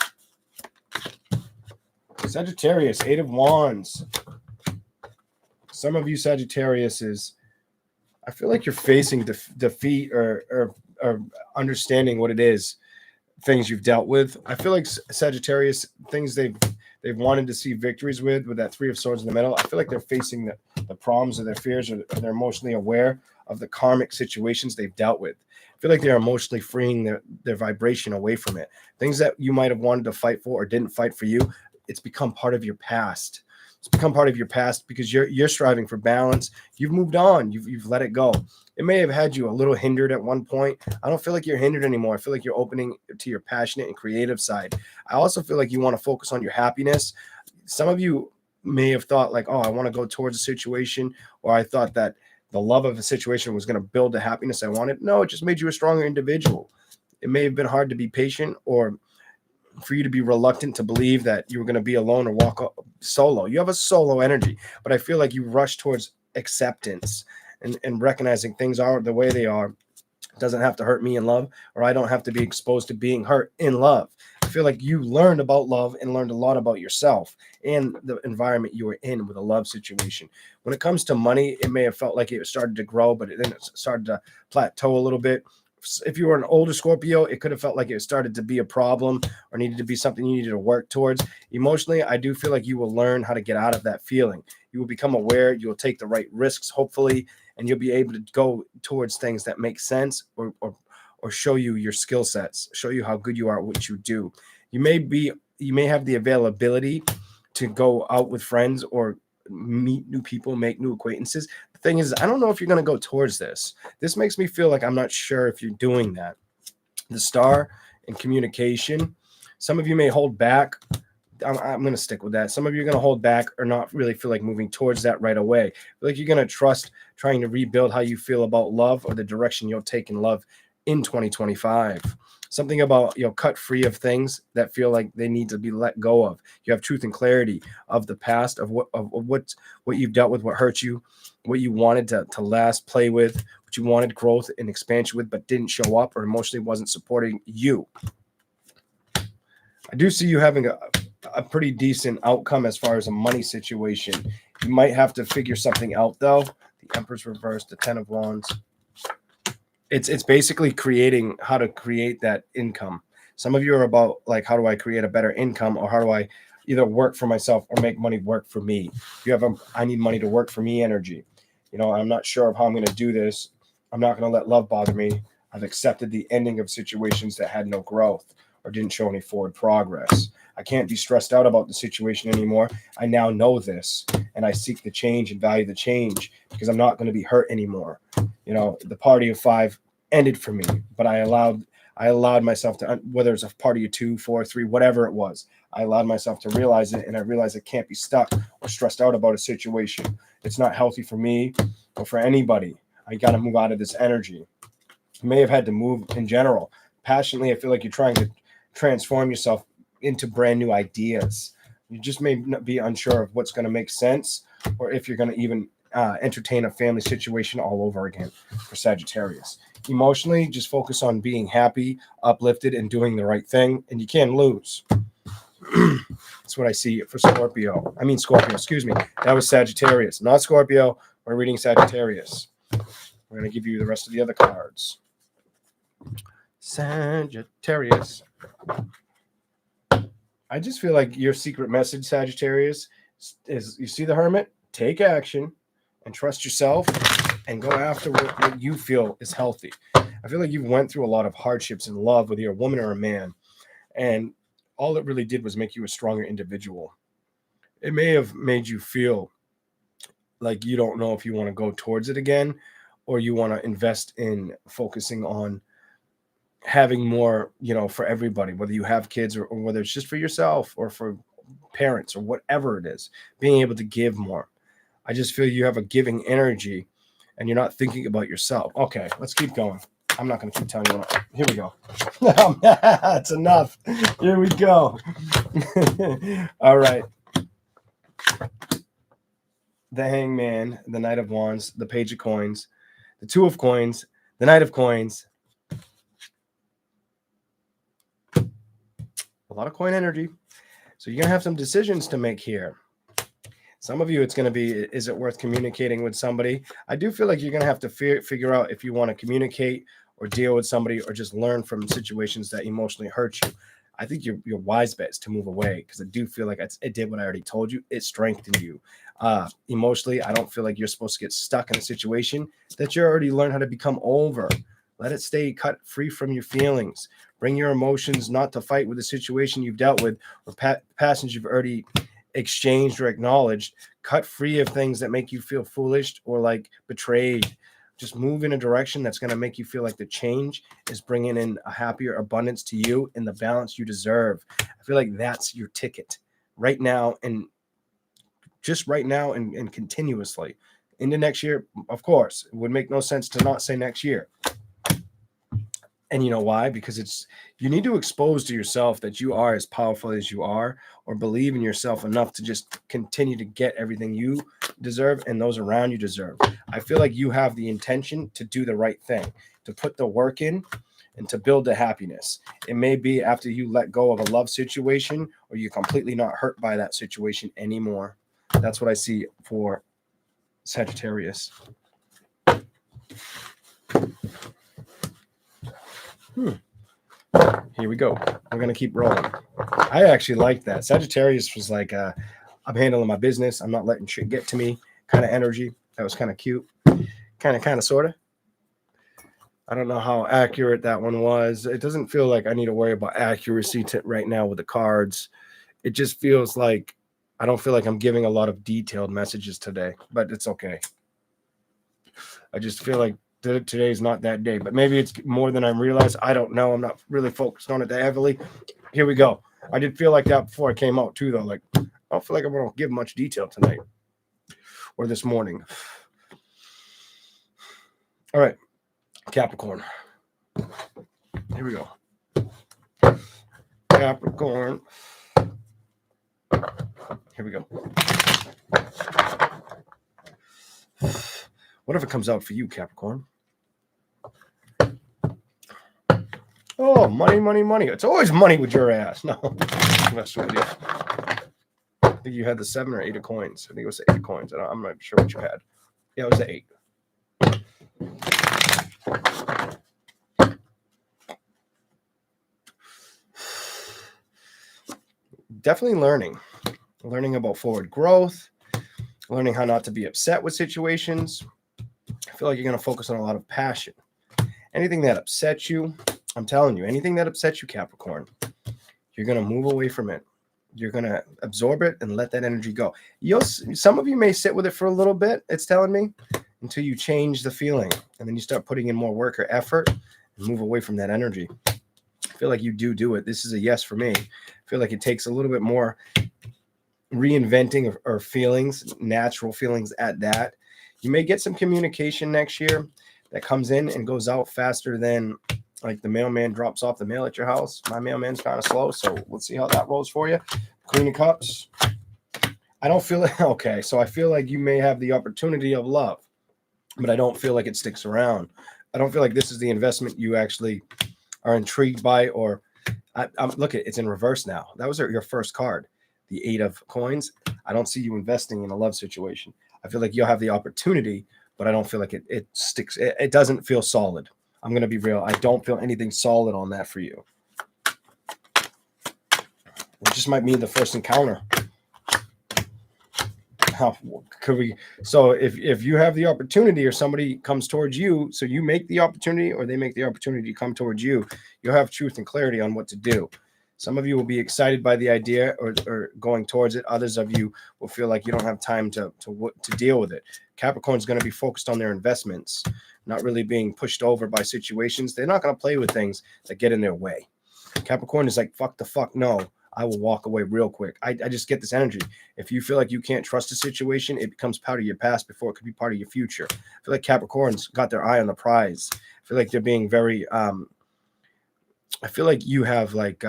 Sagittarius, 8 of Wands. Some of you Sagittariuses, I feel like you're facing defeat or understanding what it is, things you've dealt with. I feel like Sagittarius, things they've wanted to see victories with that 3 of Swords in the middle. I feel like they're facing the problems or their fears, or they're emotionally aware of the karmic situations they've dealt with. I feel like they're emotionally freeing their vibration away from it. Things that you might have wanted to fight for or didn't fight for you, it's become part of your past. It's become part of your past because you're striving for balance. You've moved on. You've let it go. It may have had you a little hindered at one point. I don't feel like you're hindered anymore. I feel like you're opening to your passionate and creative side. I also feel like you want to focus on your happiness. Some of you may have thought like, oh, I want to go towards a situation, or I thought that the love of a situation was going to build the happiness I wanted. No, it just made you a stronger individual. It may have been hard to be patient, or for you to be reluctant to believe that you were going to be alone or walk solo. You have a solo energy, but I feel like you rush towards acceptance and recognizing things are the way they are. It doesn't have to hurt me in love, or I don't have to be exposed to being hurt in love. I feel like you learned about love and learned a lot about yourself and the environment you were in with a love situation. When it comes to money, it may have felt like it started to grow, but then it started to plateau a little bit. If you were an older Scorpio, it could have felt like it started to be a problem or needed to be something you needed to work towards. Emotionally, I do feel like you will learn how to get out of that feeling. You will become aware. You will take the right risks, hopefully, and you'll be able to go towards things that make sense or show you your skill sets, show you how good you are at what you do. You may have the availability to go out with friends or meet new people, make new acquaintances. The thing is, I don't know if you're going to go towards this. This makes me feel like I'm not sure if you're doing that. The star and communication. Some of you may hold back. I'm going to stick with that. Some of you are going to hold back or not really feel like moving towards that right away. I feel like you're going to trust trying to rebuild how you feel about love or the direction you'll take in love in 2025. Something about, cut free of things that feel like they need to be let go of. You have truth and clarity of the past, of what you've dealt with, what hurt you, what you wanted to last, play with, what you wanted growth and expansion with, but didn't show up or emotionally wasn't supporting you. I do see you having a pretty decent outcome as far as a money situation. You might have to figure something out, though. The Emperor's reversed, the 10 of Wands. It's basically creating how to create that income. Some of you are about like, how do I create a better income, or how do I either work for myself or make money work for me? You have I need money to work for me energy. I'm not sure of how I'm going to do this. I'm not going to let love bother me. I've accepted the ending of situations that had no growth or didn't show any forward progress. I can't be stressed out about the situation anymore. I now know this, and I seek the change and value the change because I'm not going to be hurt anymore. The party of 5 ended for me, but I allowed myself to, whether it's a party of 2, 4, 3, whatever it was, I allowed myself to realize it, and I realized I can't be stuck or stressed out about a situation. It's not healthy for me or for anybody. I got to move out of this energy. You may have had to move in general. Passionately, I feel like you're trying to transform yourself into brand new ideas. You just may be unsure of what's going to make sense, or if you're going to even entertain a family situation all over again for Sagittarius. Emotionally, just focus on being happy, uplifted, and doing the right thing, and you can't lose. That's what I see for Scorpio. Excuse me. That was Sagittarius, not Scorpio. We're reading Sagittarius. We're going to give you the rest of the other cards. Sagittarius. I just feel like your secret message, Sagittarius, is you see the Hermit, take action and trust yourself and go after what you feel is healthy. I feel like you went through a lot of hardships in love, whether you're a woman or a man, and all it really did was make you a stronger individual. it may have made you feel like you don't know if you want to go towards it again, or you want to invest in focusing on having more, for everybody, whether you have kids or whether it's just for yourself or for parents or whatever it is, being able to give more. I just feel you have a giving energy and you're not thinking about yourself. Okay, let's keep going. I'm not going to keep telling you. Here we go. That's enough. Here we go. All right. The Hangman, the Knight of Wands, the Page of Coins, the Two of Coins, the Knight of Coins. A lot of coin energy. So you're going to have some decisions to make here. Some of you, it's going to be, is it worth communicating with somebody? I do feel like you're going to have to figure out if you want to communicate or deal with somebody or just learn from situations that emotionally hurt you. I think your wise bet is to move away, because I do feel like it did what I already told you. It strengthened you. Emotionally, I don't feel like you're supposed to get stuck in a situation that you already learned how to become over. Let it stay cut free from your feelings. Bring your emotions not to fight with the situation you've dealt with or passions you've already exchanged or acknowledged. Cut free of things that make you feel foolish or like betrayed. Just move in a direction that's going to make you feel like the change is bringing in a happier abundance to you and the balance you deserve. I feel like that's your ticket right now, and just right now and continuously into next year. Of course, it would make no sense to not say next year. And you know why? Because you need to expose to yourself that you are as powerful as you are, or believe in yourself enough to just continue to get everything you deserve and those around you deserve. I feel like you have the intention to do the right thing, to put the work in and to build the happiness. It may be after you let go of a love situation or you're completely not hurt by that situation anymore. That's what I see for Sagittarius. Here we go. We're going to keep rolling. I actually like that. Sagittarius was like, I'm handling my business. I'm not letting shit get to me kind of energy. That was kind of cute. Kind of, sort of. I don't know how accurate that one was. It doesn't feel like I need to worry about accuracy right now with the cards. It just feels like I don't feel like I'm giving a lot of detailed messages today, but it's okay. I just feel like today's not that day, but maybe it's more than I realize. I don't know. I'm not really focused on it that heavily. Here we go. I did feel like that before I came out too, though. Like, I don't feel like I'm going to give much detail tonight or this morning. All right. Capricorn. Here we go. Capricorn. Here we go. Whatever comes out for you, Capricorn. Oh, money, money, money. It's always money with your ass. No, I'm messing with you. I think you had the 7 or 8 of coins. I think it was 8 of coins. I'm not sure what you had. Yeah, it was the 8. Definitely learning about forward growth, learning how not to be upset with situations. I feel like you're going to focus on a lot of passion. Anything that upsets you, I'm telling you, anything that upsets you, Capricorn, you're going to move away from it. You're going to absorb it and let that energy go. Some of you may sit with it for a little bit, it's telling me, until you change the feeling. And then you start putting in more work or effort and move away from that energy. I feel like you do it. This is a yes for me. I feel like it takes a little bit more reinventing or feelings, natural feelings at that. You may get some communication next year that comes in and goes out faster than like the mailman drops off the mail at your house. My mailman's kind of slow, so let's see how that rolls for you. Queen of Cups. I don't feel it. Okay, so I feel like you may have the opportunity of love, but I don't feel like it sticks around. I don't feel like this is the investment you actually are intrigued by, or look, it's in reverse now. That was your first card, the 8 of coins. I don't see you investing in a love situation. I feel like you'll have the opportunity, but I don't feel like it sticks. It doesn't feel solid. I'm going to be real. I don't feel anything solid on that for you. It just might mean the first encounter. How could we? So if you have the opportunity or somebody comes towards you, so you make the opportunity or they make the opportunity to come towards you, you'll have truth and clarity on what to do. Some of you will be excited by the idea or going towards it. Others of you will feel like you don't have time to deal with it. Capricorn's going to be focused on their investments, not really being pushed over by situations. They're not going to play with things that get in their way. Capricorn is like, fuck the fuck no. I will walk away real quick. I just get this energy. If you feel like you can't trust a situation, it becomes part of your past before it could be part of your future. I feel like Capricorn's got their eye on the prize. I feel like they're being very... I feel like you have like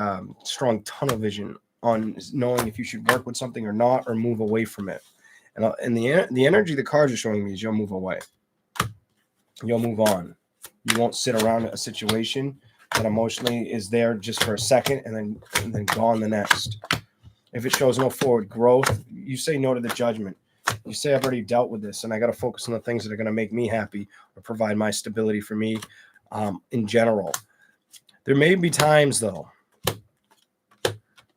strong tunnel vision on knowing if you should work with something or not, or move away from it. And the energy the cards are showing me is you'll move away. You'll move on. You won't sit around a situation that emotionally is there just for a second and then gone the next. If it shows no forward growth, you say no to the judgment. You say, I've already dealt with this and I got to focus on the things that are going to make me happy or provide my stability for me in general. There may be times, though,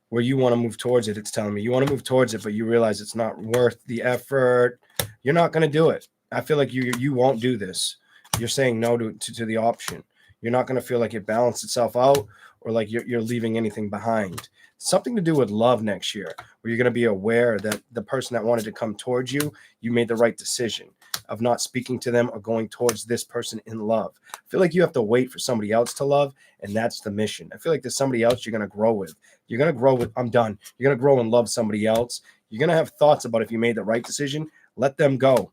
where you want to move towards it. It's telling me you want to move towards it, but you realize it's not worth the effort. You're not going to do it. I feel like you won't do this. You're saying no to the option. You're not going to feel like it balanced itself out or like you're leaving anything behind. Something to do with love next year, where you're going to be aware that the person that wanted to come towards you, you made the right decision of not speaking to them or going towards this person in love. I feel like you have to wait for somebody else to love, and that's the mission. I feel like there's somebody else you're going to grow with. You're going to grow with, I'm done. You're going to grow and love somebody else. You're going to have thoughts about if you made the right decision. Let them go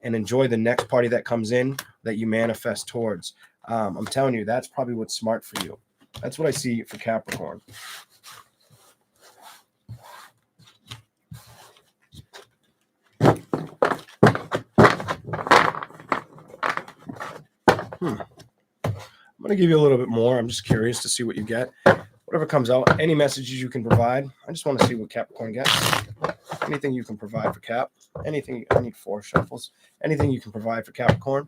and enjoy the next party that comes in that you manifest towards. I'm telling you, that's probably what's smart for you. That's what I see for Capricorn. I'm going to give you a little bit more. I'm just curious to see what you get. Whatever comes out, any messages you can provide. I just want to see what Capricorn gets. Anything you can provide for Cap. Anything. I need 4 shuffles. Anything you can provide for Capricorn.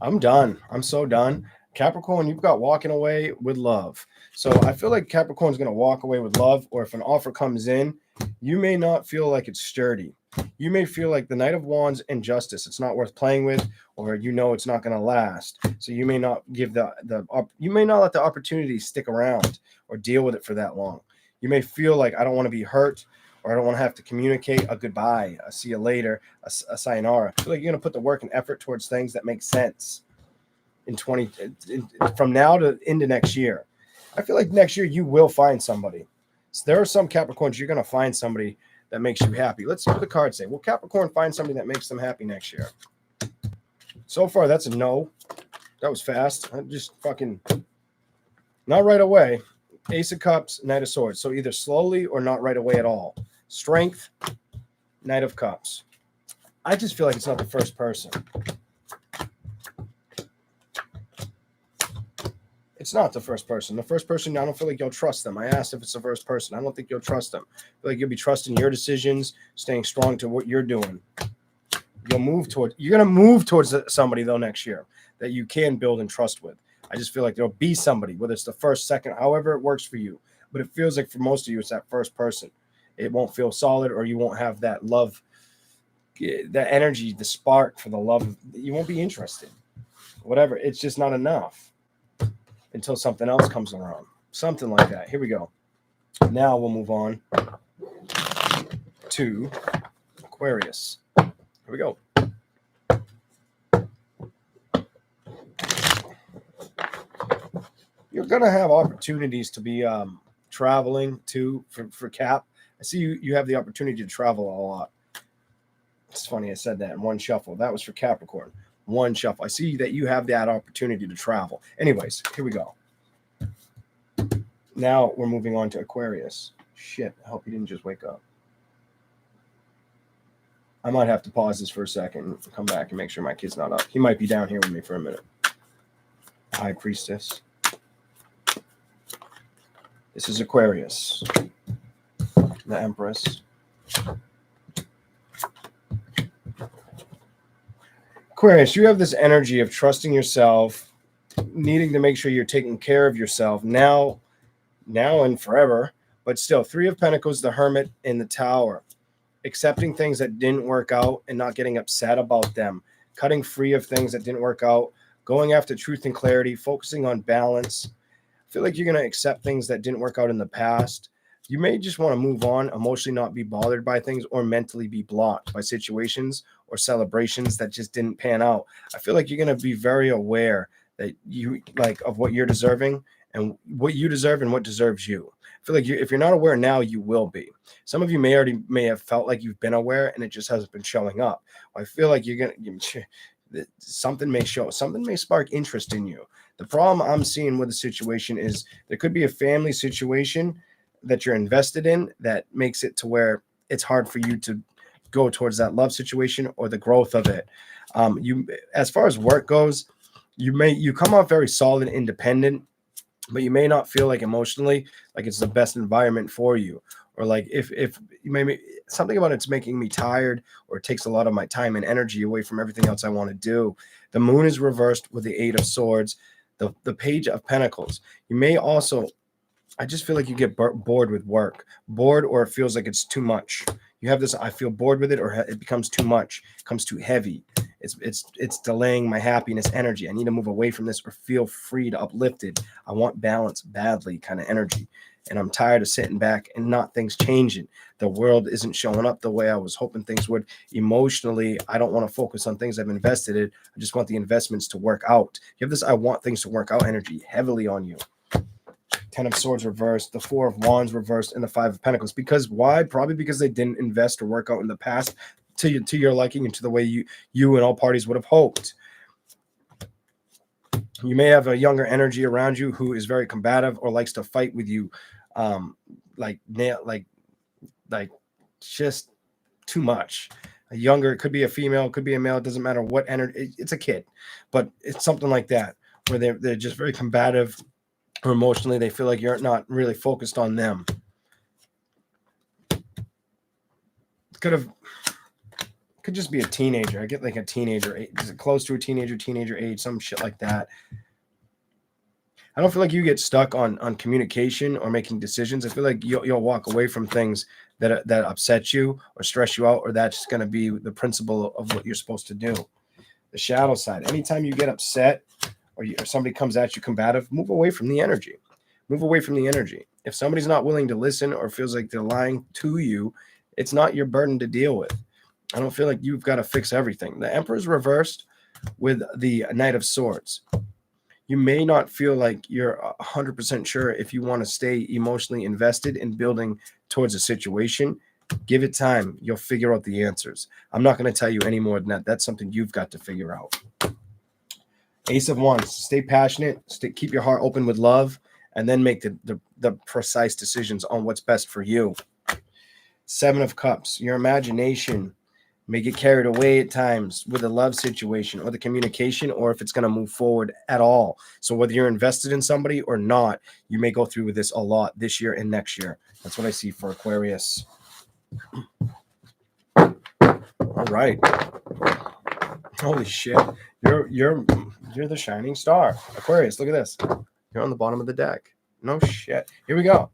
I'm done. I'm so done. Capricorn, you've got walking away with love. So I feel like Capricorn's going to walk away with love, or if an offer comes in, you may not feel like it's sturdy. You may feel like the Knight of Wands and Justice, it's not worth playing with, or you know it's not going to last. So you may not give you may not let the opportunity stick around or deal with it for that long. You may feel like I don't want to be hurt, or I don't want to have to communicate a goodbye, a see you later, a sayonara. I feel like you're going to put the work and effort towards things that make sense from now to into next year. I feel like next year you will find somebody. So there are some Capricorns, you're going to find somebody that makes you happy. Let's see what the cards say. Will Capricorn find somebody that makes them happy next year? So far, that's a no. That was fast. I just fucking not right away. Ace of Cups, Knight of Swords. So either slowly or not right away at all. Strength, Knight of Cups. I just feel like it's not the first person. It's not the first person. The first person, I don't feel like you'll trust them. I asked if it's the first person. I don't think you'll trust them. I feel like you'll be trusting your decisions, staying strong to what you're doing. You're going to move towards somebody, though, next year that you can build and trust with. I just feel like there'll be somebody, whether it's the first, second, however it works for you. But it feels like for most of you, it's that first person. It won't feel solid, or you won't have that love, that energy, the spark for the love. You won't be interested. Whatever. It's just not enough until something else comes around. Something like that. Here we go. Now we'll move on to Aquarius. Here we go. You're going to have opportunities to be traveling too for Cap. I see you have the opportunity to travel a lot. It's funny I said that in one shuffle. That was for Capricorn. One shuffle. I see that you have that opportunity to travel. Anyways, here we go. Now we're moving on to Aquarius. Shit, I hope you didn't just wake up. I might have to pause this for a second and come back and make sure my kid's not up. He might be down here with me for a minute. High Priestess. This is Aquarius. The Empress. Aquarius, you have this energy of trusting yourself, needing to make sure you're taking care of yourself now and forever, but still. 3 of Pentacles, the Hermit, and the Tower. Accepting things that didn't work out and not getting upset about them. Cutting free of things that didn't work out. going after truth and clarity, focusing on balance. I feel like you're going to accept things that didn't work out in the past. You may just want to move on, emotionally not be bothered by things, or mentally be blocked by situations or celebrations that just didn't pan out. I feel like you're going to be very aware that you like of what you're deserving and what you deserve and what deserves you. I feel like if you're not aware now, you will be. Some of you may have felt like you've been aware and it just hasn't been showing up. I feel like something may spark interest in you. The problem I'm seeing with the situation is there could be a family situation that you're invested in that makes it to where it's hard for you to go towards that love situation or the growth of it. As far as work goes, you come off very solid and independent, but you may not feel like emotionally like it's the best environment for you, or like if maybe something about it's making me tired, or it takes a lot of my time and energy away from everything else I want to do. The moon is reversed with the 8 of Swords, the Page of Pentacles. You may also, I just feel like you get bored with work, or it feels like it's too much. You have this, I feel bored with it, or it becomes too much, it becomes too heavy. It's delaying my happiness energy. I need to move away from this or feel freed, uplifted. I want balance badly kind of energy. And I'm tired of sitting back and not things changing. The world isn't showing up the way I was hoping things would. Emotionally, I don't want to focus on things I've invested in. I just want the investments to work out. You have this I want things to work out energy heavily on you. 10 of Swords reversed, the 4 of Wands reversed, and the 5 of Pentacles. Because why? Probably because they didn't invest or work out in the past to your liking and to the way you and all parties would have hoped. You may have a younger energy around you who is very combative or likes to fight with you, like just too much. A younger, it could be a female, it could be a male, it doesn't matter what energy. It's a kid, but it's something like that where they're just very combative, or emotionally they feel like you're not really focused on them. Could just be a teenager. I get like a teenager, is it close to a teenager age, some shit like that. I don't feel like you get stuck on communication or making decisions. I feel like you'll walk away from things that upset you or stress you out, or that's going to be the principle of what you're supposed to do. The shadow side. Anytime you get upset or somebody comes at you combative, move away from the energy. Move away from the energy. If somebody's not willing to listen or feels like they're lying to you, it's not your burden to deal with. I don't feel like you've got to fix everything. The Emperor's reversed with the Knight of Swords. You may not feel like you're 100% sure if you want to stay emotionally invested in building towards a situation. Give it time. You'll figure out the answers. I'm not going to tell you any more than that. That's something you've got to figure out. Ace of Wands. Stay passionate. Keep your heart open with love, and then make the precise decisions on what's best for you. 7 of Cups. Your imagination may get carried away at times with the love situation or the communication, or if it's going to move forward at all. So whether you're invested in somebody or not, you may go through with this a lot this year and next year. That's what I see for Aquarius. All right. Holy shit. You're the shining star. Aquarius, look at this. You're on the bottom of the deck. No shit. Here we go.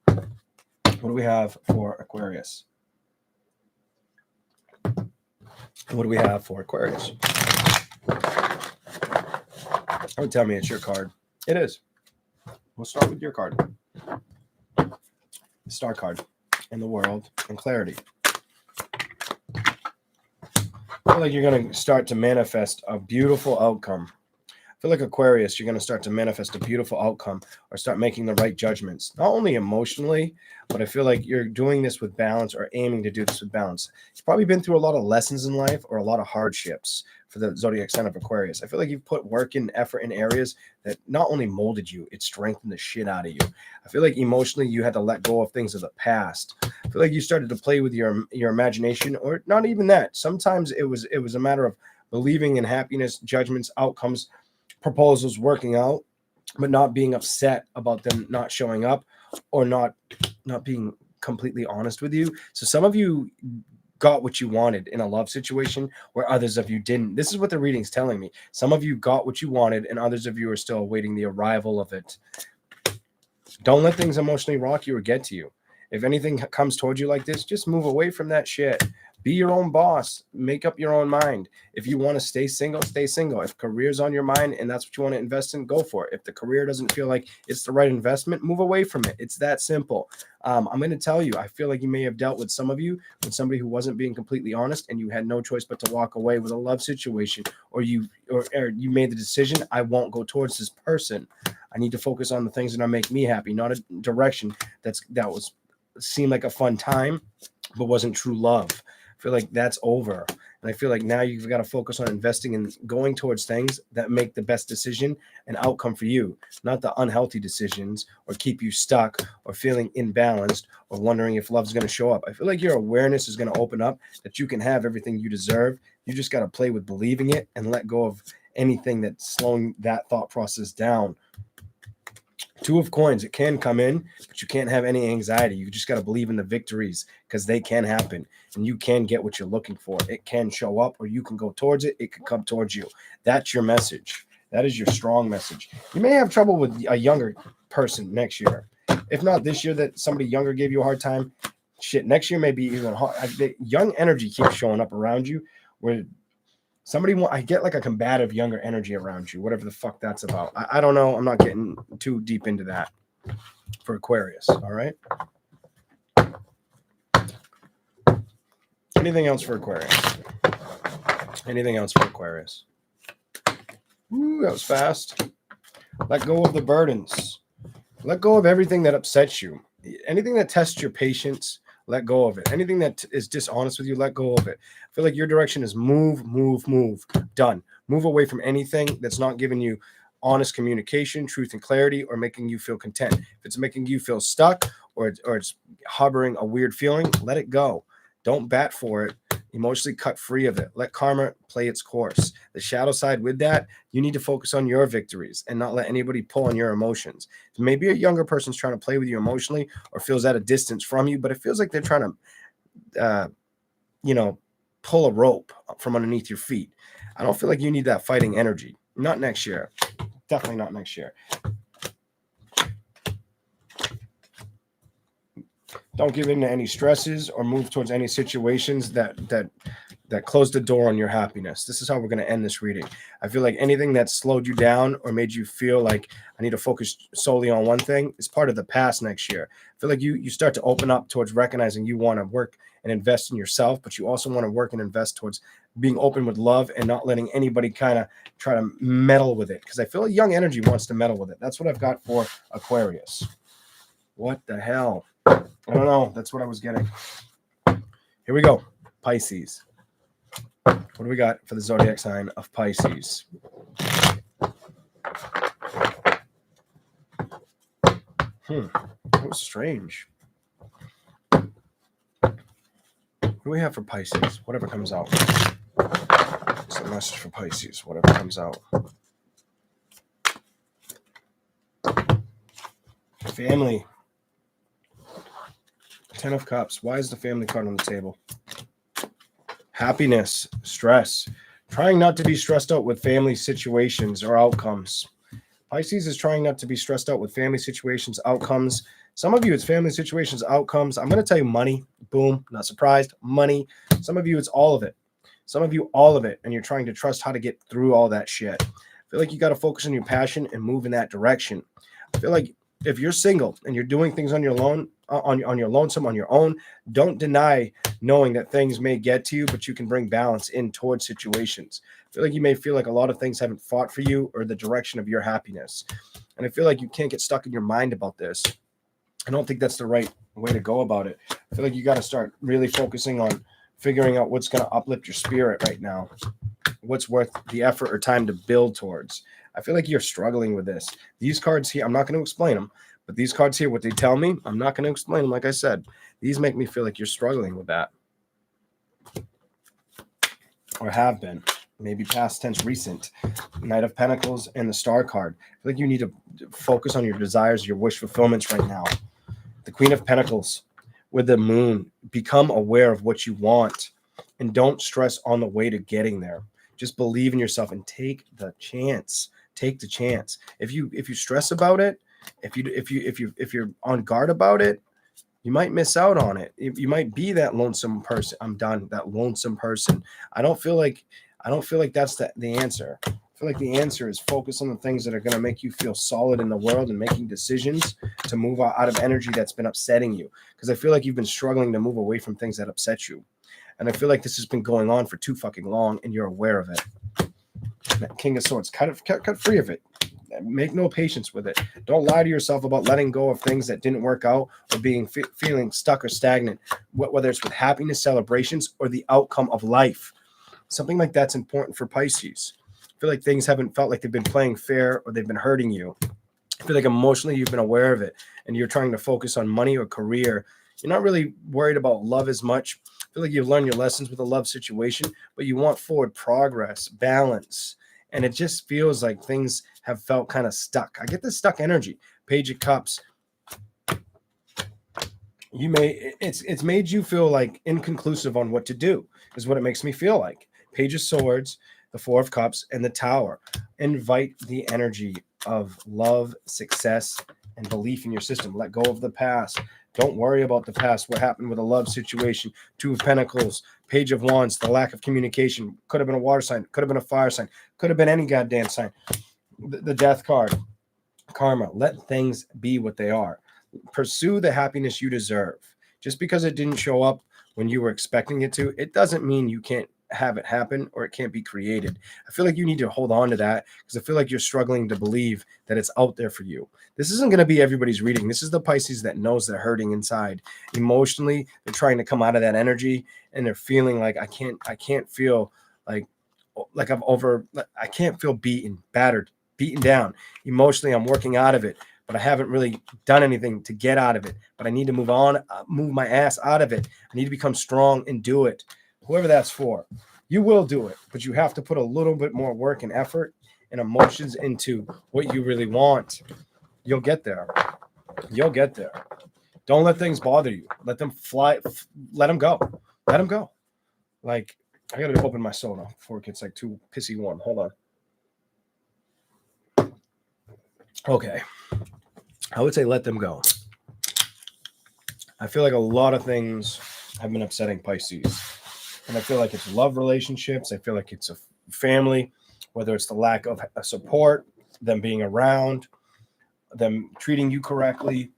What do we have for Aquarius? What do we have for Aquarius? Don't tell me it's your card. It is. We'll start with your card. The Star card and the World and Clarity. I feel like you're going to start to manifest a beautiful outcome. I feel like Aquarius, you're going to start to manifest a beautiful outcome or start making the right judgments, not only emotionally, but I feel like you're doing this with balance or aiming to do this with balance. You've probably been through a lot of lessons in life or a lot of hardships for the zodiac sign of Aquarius. I feel like you've put work and effort in areas that not only molded you, it strengthened the shit out of you. I feel like emotionally you had to let go of things of the past. I feel like you started to play with your imagination, or not even that. Sometimes it was a matter of believing in happiness, judgments, outcomes, proposals working out, but not being upset about them not showing up or not being completely honest with you. So some of you got what you wanted in a love situation where others of you didn't. This is what the reading's telling me. Some of you got what you wanted and others of you are still awaiting the arrival of it. Don't let things emotionally rock you or get to you. If anything comes towards you like this, just move away from that shit. Be your own boss. Make up your own mind. If you want to stay single, stay single. If career's on your mind and that's what you want to invest in, go for it. If the career doesn't feel like it's the right investment, move away from it. It's that simple. I'm going to tell you, I feel like you may have dealt with some of you with somebody who wasn't being completely honest, and you had no choice but to walk away with a love situation, or you made the decision, I won't go towards this person. I need to focus on the things that are make me happy, not a direction that was seemed like a fun time, but wasn't true love. I feel like that's over. And I feel like now you've got to focus on investing in going towards things that make the best decision and outcome for you, not the unhealthy decisions or keep you stuck or feeling imbalanced or wondering if love's going to show up. I feel like your awareness is going to open up that you can have everything you deserve. You just got to play with believing it and let go of anything that's slowing that thought process down. Two of coins, it can come in, but you can't have any anxiety. You just got to believe in the victories because they can happen and you can get what you're looking for. It can show up, or you can go towards it. It can come towards you. That's your message. That is your strong message. You may have trouble with a younger person next year. If not this year that somebody younger gave you a hard time, shit, next year may be even hard. Young energy keeps showing up around you where I get like a combative younger energy around you, whatever the fuck that's about. I don't know. I'm not getting too deep into that for Aquarius. All right. Anything else for Aquarius? Anything else for Aquarius? Ooh, that was fast. Let go of the burdens. Let go of everything that upsets you. Anything that tests your patience, let go of it. Anything that is dishonest with you, let go of it. I feel like your direction is move. Done. Move away from anything that's not giving you honest communication, truth, and clarity, or making you feel content. If it's making you feel stuck or it's harboring a weird feeling, let it go. Don't bat for it. Emotionally cut free of it. Let karma play its course. The shadow side with that, you need to focus on your victories and not let anybody pull on your emotions. So maybe a younger person's trying to play with you emotionally or feels at a distance from you, but it feels like they're trying to, pull a rope from underneath your feet. I don't feel like you need that fighting energy. Not next year. Definitely not next year. Don't give in to any stresses or move towards any situations that close the door on your happiness. This is how we're going to end this reading. I feel like anything that slowed you down or made you feel like I need to focus solely on one thing is part of the past next year. I feel like you start to open up towards recognizing you want to work and invest in yourself, but you also want to work and invest towards being open with love and not letting anybody kind of try to meddle with it. Because I feel like young energy wants to meddle with it. That's what I've got for Aquarius. What the hell? I don't know. That's what I was getting. Here we go. Pisces. What do we got for the zodiac sign of Pisces? That was strange. What do we have for Pisces? Whatever comes out. It's a message for Pisces. Whatever comes out. Family. 10 of Cups. Why is the family card on the table? Happiness, stress. Trying not to be stressed out with family situations or outcomes. Pisces is trying not to be stressed out with family situations, outcomes. Some of you, it's family situations, outcomes. I'm going to tell you money. Boom. Not surprised. Money. Some of you, it's all of it. Some of you, all of it. And you're trying to trust how to get through all that shit. I feel like you got to focus on your passion and move in that direction. I feel like if you're single and you're doing things on your own, don't deny knowing that things may get to you, but you can bring balance in towards situations. I feel like you may feel like a lot of things haven't fought for you or the direction of your happiness. And I feel like you can't get stuck in your mind about this. I don't think that's the right way to go about it. I feel like you got to start really focusing on figuring out what's going to uplift your spirit right now. What's worth the effort or time to build towards. I feel like you're struggling with this. These cards here, I'm not going to explain them, but these cards here, what they tell me, I'm not going to explain them. Like I said, these make me feel like you're struggling with that. Or have been. Maybe past tense, recent. Knight of Pentacles and the Star card. I feel like you need to focus on your desires, your wish fulfillments right now. The Queen of Pentacles with the Moon. Become aware of what you want and don't stress on the way to getting there. Just believe in yourself and take the chance. Take the chance. If you stress about it, if you're on guard about it, You might miss out on it. You might be that lonesome person. I'm done. That lonesome person. I don't feel like that's the answer. I feel like the answer is focus on the things that are going to make you feel solid in the world and making decisions to move out of energy that's been upsetting you. Because I feel like you've been struggling to move away from things that upset you. And I feel like this has been going on for too fucking long and you're aware of it. That King of Swords, cut free of it. Make no patience with it. Don't lie to yourself about letting go of things that didn't work out or feeling stuck or stagnant, whether it's with happiness, celebrations, or the outcome of life. Something like that's important for Pisces. I feel like things haven't felt like they've been playing fair or they've been hurting you. I feel like emotionally you've been aware of it and you're trying to focus on money or career. You're not really worried about love as much. I feel like you've learned your lessons with a love situation, but you want forward progress, balance. And it just feels like things have felt kind of stuck. I get this stuck energy. Page of Cups. It's made you feel like inconclusive on what to do, is what it makes me feel like. Page of Swords, the Four of Cups, and the Tower. Invite the energy of love, success, and belief in your system. Let go of the past. Don't worry about the past. What happened with a love situation? Two of Pentacles, Page of Wands, the lack of communication. Could have been a water sign. Could have been a fire sign. Could have been any goddamn sign. The Death card. Karma. Let things be what they are. Pursue the happiness you deserve. Just because it didn't show up when you were expecting it to, it doesn't mean you can't have it happen or it can't be created. I feel like you need to hold on to that because I feel like you're struggling to believe that it's out there for you. This isn't going to be everybody's reading. This is the Pisces that knows they're hurting inside. Emotionally, they're trying to come out of that energy and they're feeling like I can't feel like I can't feel beaten, battered, beaten down. Emotionally, I'm working out of it, but I haven't really done anything to get out of it. But I need to move on, move my ass out of it. I need to become strong and do it. Whoever that's for, you will do it, but you have to put a little bit more work and effort and emotions into what you really want. You'll get there. You'll get there. Don't let things bother you. Let them fly. Let them go. Let them go. Like, I got to open my soda before it gets like too pissy warm. Hold on. Okay. I would say let them go. I feel like a lot of things have been upsetting Pisces. And I feel like it's love relationships. I feel like it's a family, whether it's the lack of support, them being around, them treating you correctly,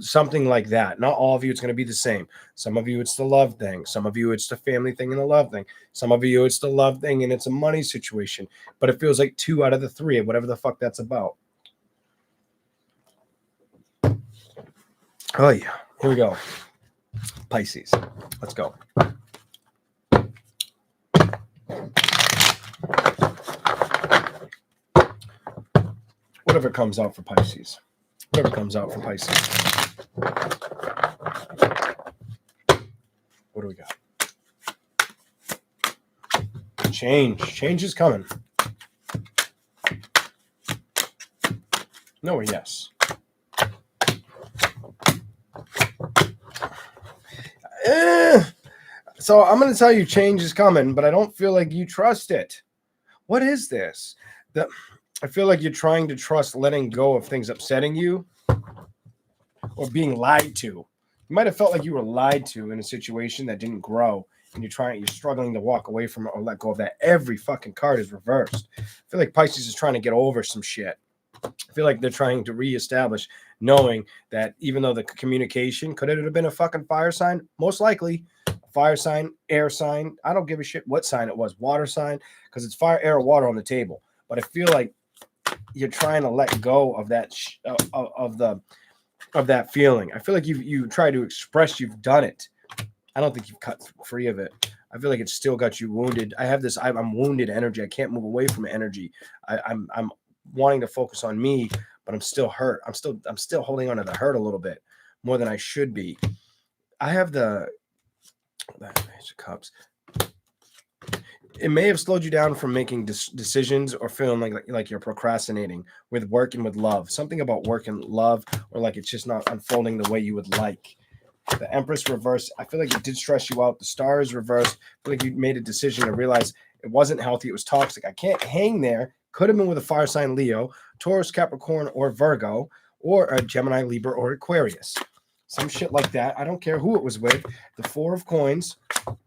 something like that. Not all of you, it's going to be the same. Some of you, it's the love thing. Some of you, it's the family thing and the love thing. Some of you, it's the love thing and it's a money situation. But it feels like 2 out of the 3, whatever the fuck that's about. Oh, yeah. Here we go. Pisces. Let's go. Whatever comes out for Pisces. Whatever comes out for Pisces. What do we got? Change. Change is coming. No or yes? So I'm going to tell you change is coming, but I don't feel like you trust it. What is this? I feel like you're trying to trust letting go of things upsetting you or being lied to. You might have felt like you were lied to in a situation that didn't grow, and you're struggling to walk away from it or let go of that. Every fucking card is reversed. I feel like Pisces is trying to get over some shit. I feel like they're trying to reestablish, knowing that even though the communication, could it have been a fucking fire sign? Most likely. Fire sign, air sign. I don't give a shit what sign it was. Water sign, because it's fire, air, or water on the table. But I feel like you're trying to let go of that of that feeling. I feel like you try to express you've done it. I don't think you've cut free of it. I feel like it's still got you wounded. I have this. I'm wounded energy. I can't move away from energy. I'm wanting to focus on me, but I'm still hurt. I'm still holding on to the hurt a little bit more than I should be. I have the Page of Cups. It may have slowed you down from making decisions or feeling like you're procrastinating with work and with love. Something about work and love, or like it's just not unfolding the way you would like. The Empress reverse. I feel like it did stress you out. The Star is reversed. I feel like you made a decision to realize it wasn't healthy. It was toxic. I can't hang there. Could have been with a fire sign Leo, Taurus, Capricorn, or Virgo, or a Gemini, Libra, or Aquarius. some shit like that. I don't care who it was with. The Four of Coins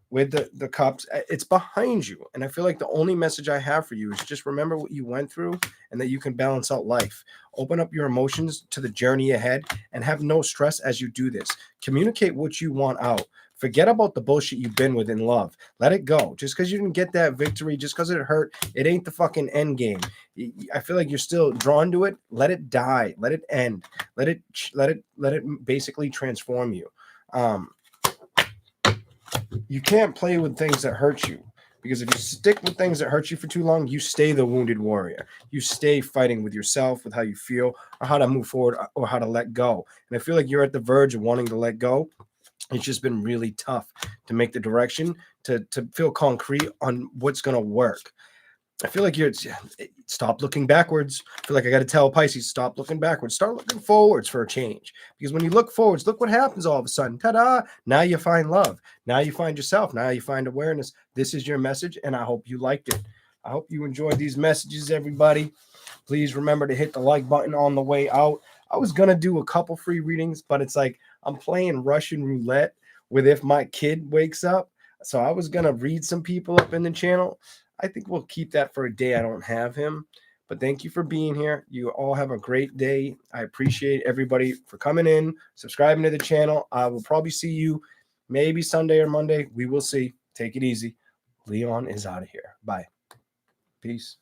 with the cups, it's behind you. And I feel like the only message I have for you is just remember what you went through and that you can balance out life. Open up your emotions to the journey ahead and have no stress as you do this. Communicate what you want out. Forget about the bullshit you've been with in love. Let it go. Just because you didn't get that victory, just because it hurt, it ain't the fucking end game. I feel like you're still drawn to it. Let it die. Let it end. Let it basically transform you. You can't play with things that hurt you, because if you stick with things that hurt you for too long, you stay the wounded warrior. You stay fighting with yourself, with how you feel, or how to move forward, or how to let go. And I feel like you're at the verge of wanting to let go. It's just been really tough to make the direction to feel concrete on what's going to work. I feel like stop looking backwards. I feel like I got to tell Pisces, stop looking backwards. Start looking forwards for a change. Because when you look forwards, look what happens all of a sudden. Ta-da! Now you find love. Now you find yourself. Now you find awareness. This is your message, and I hope you liked it. I hope you enjoyed these messages, everybody. Please remember to hit the like button on the way out. I was going to do a couple free readings, but it's like I'm playing Russian roulette with if my kid wakes up. So I was going to read some people up in the channel. I think we'll keep that for a day I don't have him. But thank you for being here. You all have a great day. I appreciate everybody for coming in, subscribing to the channel. I will probably see you maybe Sunday or Monday. We will see. Take it easy. Leon is out of here. Bye. Peace.